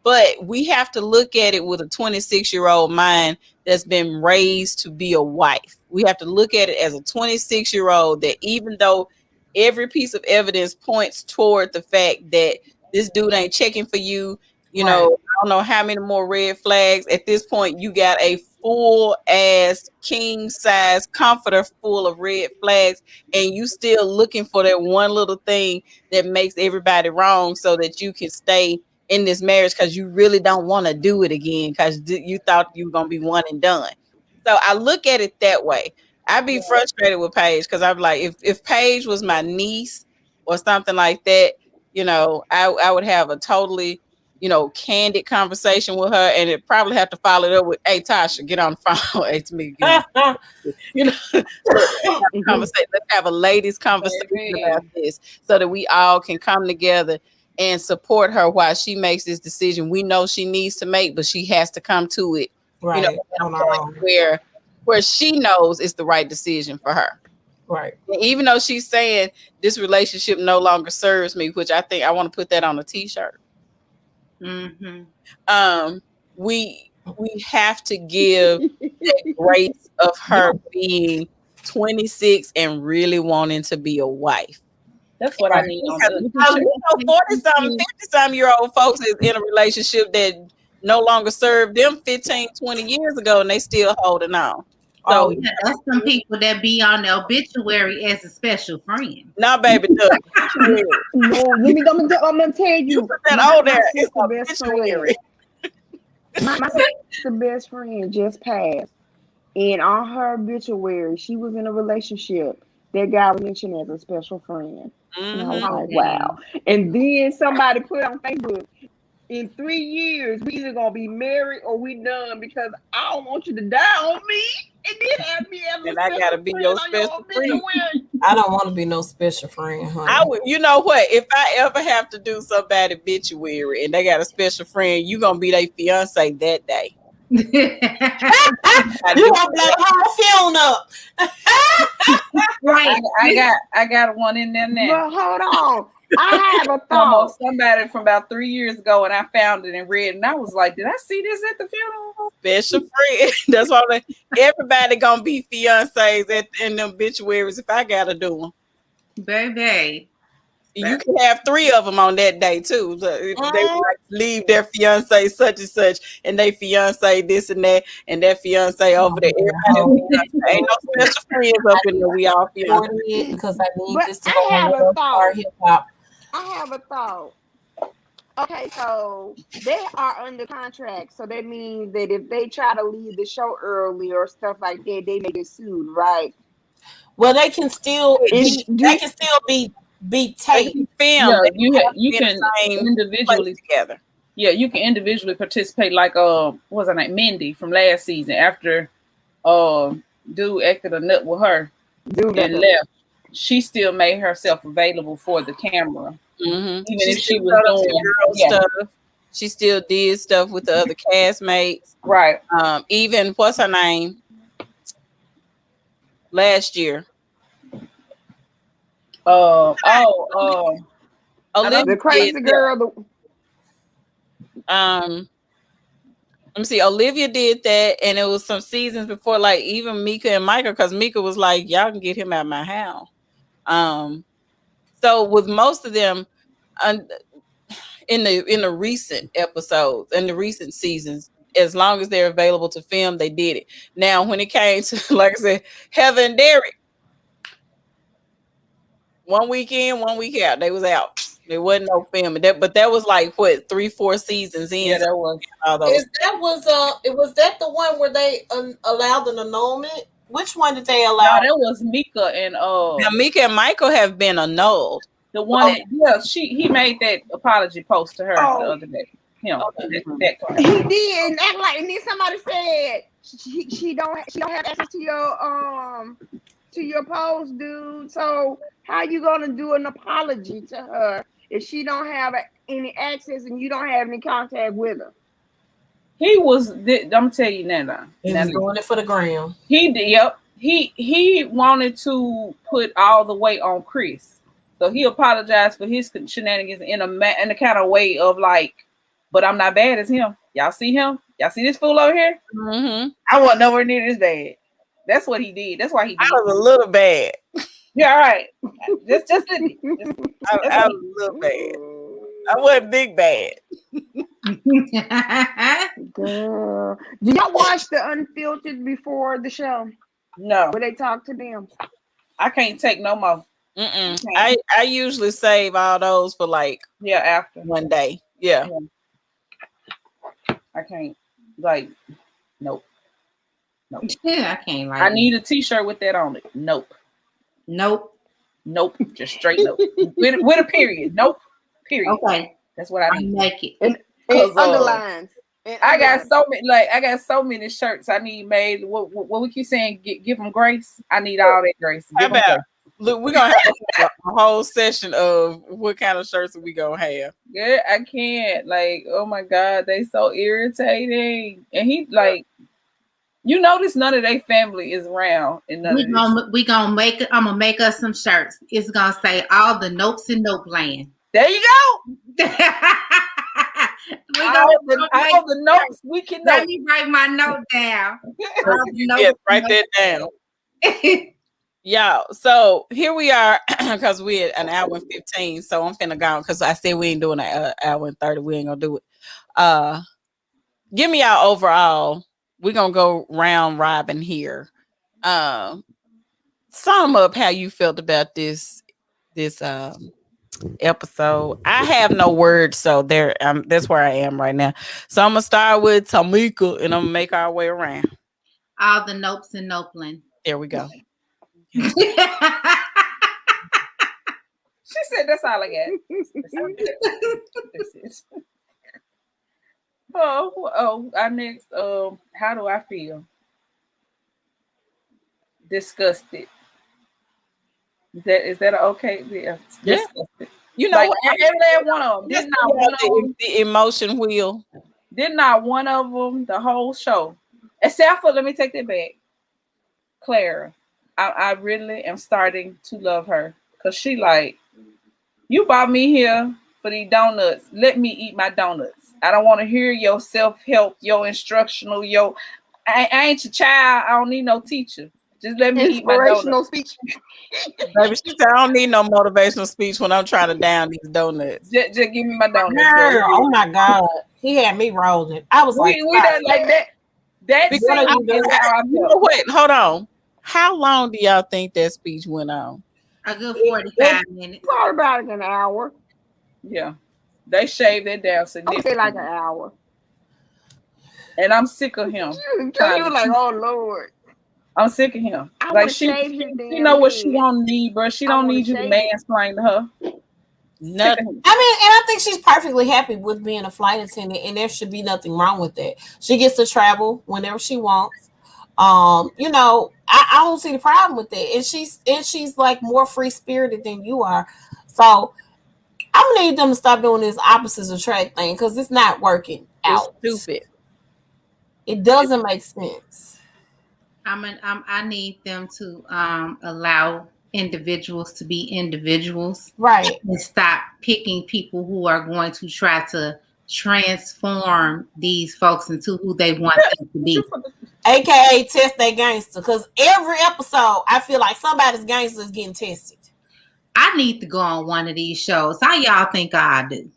But we have to look at it with a 26-year-old mind that's been raised to be a wife. We have to look at it as a 26-year-old that even though every piece of evidence points toward the fact that this dude ain't checking for you, you know, I don't know how many more red flags. At this point, you got a full ass king size comforter full of red flags, and you still looking for that one little thing that makes everybody wrong so that you can stay in this marriage because you really don't want to do it again because you thought you were gonna be one and done. So I look at it that way. I'd be frustrated with Paige because I'm like, if Paige was my niece or something like that, you know, I would have a totally, you know, candid conversation with her, and it probably have to follow it up with, "Hey, Tasha, get on the phone." Hey, to me, get on. You know, let's have a ladies' conversation about this so that we all can come together and support her while she makes this decision we know she needs to make, but she has to come to it, you know, where she knows it's the right decision for her. Right. And even though she's saying this relationship no longer serves me, which I think I want to put that on a t-shirt. We have to give that grace of her being 26 and really wanting to be a wife. That's what I need. 40-something, 50-something-year-old folks is in a relationship that no longer served them 15, 20 years ago, and they still holding on. So yeah, that's some people that be on the obituary as a special friend. No, baby, no. I'm gonna tell you. That it's obituary. My sister's best friend just passed, and on her obituary, she was in a relationship. That guy was mentioned as a special friend. And I was like, wow. And then somebody put on Facebook, in 3 years, we either gonna be married or we done because I don't want you to die on me. And then have me as and I gotta be your special friend. I don't want to be no special friend, honey. I would, you know what? If I ever have to do somebody obituary and they got a special friend, you gonna be their fiance that day. You gonna blow the whole phone up. Right. I got one in there now. But hold on. I have a thought. Somebody from about 3 years ago, and I found it and read it, and I was like, "Did I see this at the funeral?" Special friend. That's why I'm like, everybody gonna be fiancés in the obituaries if I gotta do them. Baby. You can have 3 of them on that day too. They like leave their fiance such and such, and they fiance this and that fiance over there. Everybody ain't no special friends up in there. We all fiance because I need but this to I have a thought. Hip hop. I have a thought. Okay, so they are under contract, so that means that if they try to leave the show early or stuff like that, they may get sued, right? Well, they can still be taped. Filmed. Yeah, you can individually together. Yeah, you can individually participate. Like what was her name, Mindy from last season. After dude acted a nut with her and left, she still made herself available for the camera. Even if she was doing stuff, she still did stuff with the other castmates. Right. Even what's her name? Last year. Olivia, the crazy girl. Let me see. Olivia did that, and it was some seasons before, like even Mika and Michael, because Mika was like, "Y'all can get him out of my house." So with most of them, in the recent episodes, in the recent seasons, as long as they're available to film, they did it. Now, when it came to, like I said, Heather and Derek, 1 week in, 1 week out, they was out. There wasn't no filming. But that was like what 3-4 seasons in. Yeah, that was. Was that the one where they allowed an annulment? Which one did they allow? No, that was Mika and Now, Mika and Michael have been annulled. The one he made that apology post to her the other day. He did act like, and then somebody said she don't have access to your post, dude. So how you gonna do an apology to her if she don't have any access and you don't have any contact with her? He was. I'm telling you now. He was doing it for the gram. He did. Yep. He wanted to put all the weight on Chris So he apologized for his shenanigans in a kind of way of like, but I'm not bad as him. Y'all see him? Y'all see this fool over here? Mm-hmm. I wasn't nowhere near this bad. That's what he did. That's why he did. I was a little bad. Yeah, all right. Just I was a little bad. I wasn't big bad. Girl. Do y'all watch the Unfiltered before the show? No, Where they talk to them? I can't take no more. I usually save all those for like after one day. Yeah. I can't. Like, nope. Yeah, I can't like. I need a T-shirt with that on it. Nope. Nope. Just straight nope. with a period. Nope. Period. Okay. That's what I need. Make it. And underlines. I got so many shirts I need made. What we keep saying? Give them grace. I need all that grace. How about look? We're gonna have a whole session of what kind of shirts we gonna have. Yeah, I can't. Like, oh my God, they so irritating. And he like, you notice none of their family is around. And we gonna make it. I'm gonna make us some shirts. It's gonna say all the nopes in Nope Land. There you go. all the notes we can know. Let me write my note down. Yes, write that down. Y'all, so here we are because we're at an hour and 15. So I'm finna go because I said we ain't doing an hour and 30. We ain't gonna do it. Give me y'all overall. We're gonna go round robin here. Sum up how you felt about this episode. I have no words, so there that's where I am right now. So I'm gonna start with Tamika and I'm gonna make our way around. All the nopes in Nopeland. There we go. She said that's all I got. Our next how do I feel? Disgusted. Is that okay? Yeah. Disgusted. You know, like every last one of them. Did not one of them the emotion wheel. Did not one of them the whole show, except for let me take that back. Clara, I really am starting to love her because she like, you brought me here for these donuts. Let me eat my donuts. I don't want to hear your self-help, your instructional, I ain't your child. I don't need no teacher. Just let me eat my donuts. Speech. Baby, she said, I don't need no motivational speech when I'm trying to down these donuts. Just give me my donuts. Girl, oh my God. He had me rolling. I was we done like that. That's wait, hold on. How long do y'all think that speech went on? A good 45 minutes. Probably about an hour. Yeah. They shaved that down I would say like an hour. And I'm sick of him. You like, oh Lord. I'm sick of him. I like she know what she don't need, bro. She don't need you to mansplain to her. Nothing. I mean, and I think she's perfectly happy with being a flight attendant, and there should be nothing wrong with that. She gets to travel whenever she wants. You know, I don't see the problem with that. And she's like more free spirited than you are. So I'm gonna need them to stop doing this opposites attract thing because it's not working out. It's stupid. It doesn't make sense. I need them to allow individuals to be individuals, right, and stop picking people who are going to try to transform these folks into who they want them to be. AKA test their gangster, because every episode I feel like somebody's gangster is getting tested. I need to go on one of these shows. How y'all think I do?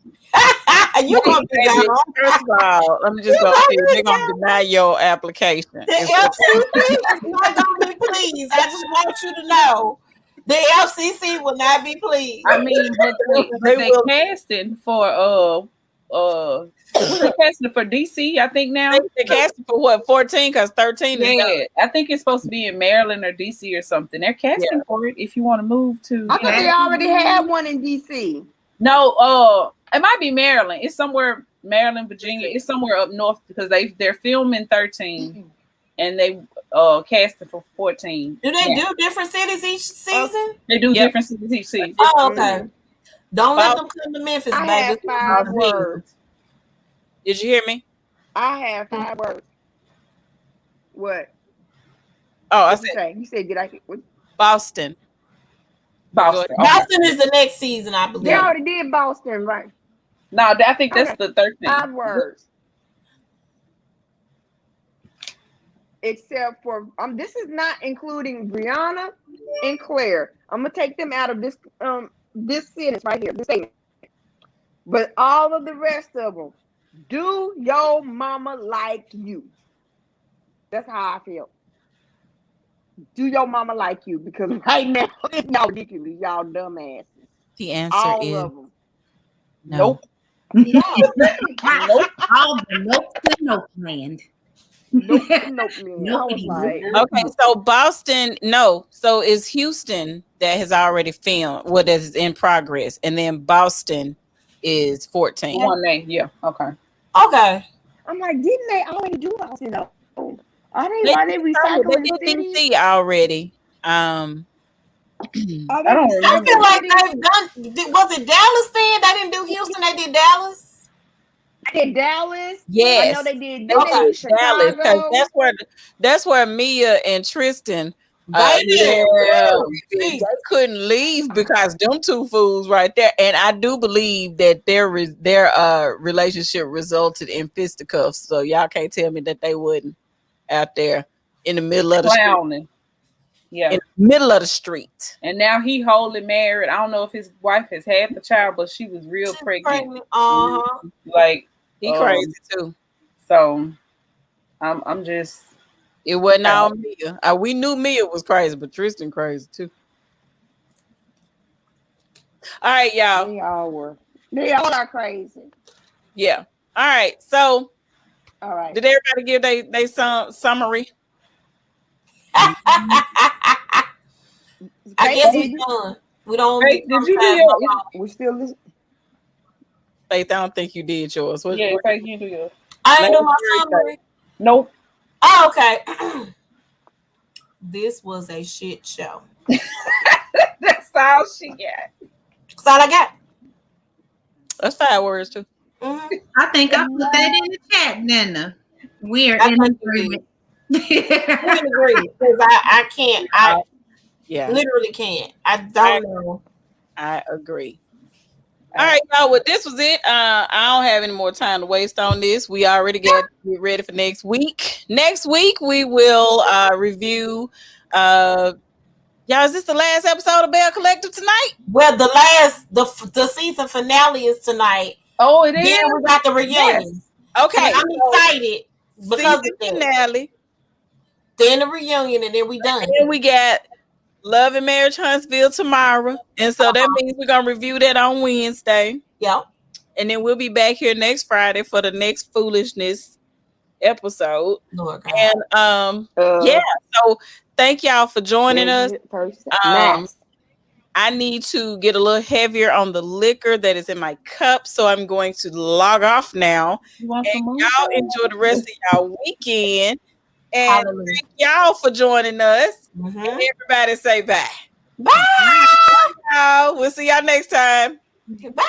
You gonna be down. First of all, let me just go here. They're gonna deny your application. The FCC is not gonna be pleased. I just want you to know the FCC will not be pleased. I mean, but they casting for they're casting for DC, I think now. They're casting for what, 14? Because 13 is done. I think it's supposed to be in Maryland or DC or something. They're casting for it if you want to move to. I thought they already had one in DC. No, it might be Maryland. It's somewhere Maryland, Virginia. It's somewhere up north because they're filming 13 and they casting for 14. Do they do different cities each season? They do different cities each season. Oh, okay. Don't let them come to Memphis, I have 5 words. Did you hear me? I have 5 words. What? Oh, I said. You said, did I? What? Boston. Boston. Boston is the next season, I believe. They already did Boston, right? No, I think that's the 13th. 5 words. Except for this is not including Brianna and Claire. I'm gonna take them out of this this sentence right here, this statement. But all of the rest of them, do your mama like you? That's how I feel. Do your mama like you? Because right now y'all ridiculous, y'all dumbasses. The answer All is of them. no. Nope. All the nope to nope land. Nope, nope, man. Nope, I was like, Okay, so Boston, no. So it's Houston that has already filmed what is in progress, and then Boston is 14. One name, yeah. Okay. Okay. I'm like, didn't they already do Boston though? Are they? They Why they recycling did cities? DC already. Are they I don't I remember. feel like cities? they've done. Was it Dallas then? They didn't do Houston. They did Dallas. They did Dallas. Yes, I know they did. they Didn't they do did Dallas because Chicago? that's where Mia and Tristan Baby. they couldn't leave because them two fools right there. And I do believe that their relationship resulted in fisticuffs. So y'all can't tell me that they wouldn't out there in the middle of the street. Clowning. Yeah. In the middle of the street. And now he wholly married. I don't know if his wife has had the child, but she was real pregnant. Like He crazy too. So I'm just It wasn't all Mia. We knew Mia was crazy, but Tristan crazy too. All right, y'all. They all were. They all are crazy. Yeah. All right. So All right. did everybody give they summary? I guess we done. We don't. Hey, did you do your? We still listen. Faith, I don't think you did yours. Yeah, Faith, you do yours. I ain't do my summary. Nope. Oh, okay. This was a shit show. That's all she got. That's all I got. That's 5 words too. Mm-hmm. I think I put that in the chat, Nana. We're in agreement. We agree because I can't. I Yeah, literally can't. I don't know. I agree. All right, y'all. Well, this was it. I don't have any more time to waste on this. We already got to get ready for next week. Next week we will review. Y'all, is this the last episode of Bell Collective tonight? Well, the season finale is tonight. Oh, it is. Then we got the reunion. Yes. Okay, I'm excited because of season that. finale. Then the reunion, and then we done. And then we got Love and Marriage Huntsville tomorrow. And so that means we're going to review that on Wednesday. Yep. And then we'll be back here next Friday for the next foolishness episode. Lord God. And yeah, so thank y'all for joining us. I need to get a little heavier on the liquor that is in my cup. So I'm going to log off now. And y'all enjoy the rest of y'all weekend. And thank y'all for joining us. Mm-hmm. And everybody say bye. Bye. Y'all. We'll see y'all next time. Bye.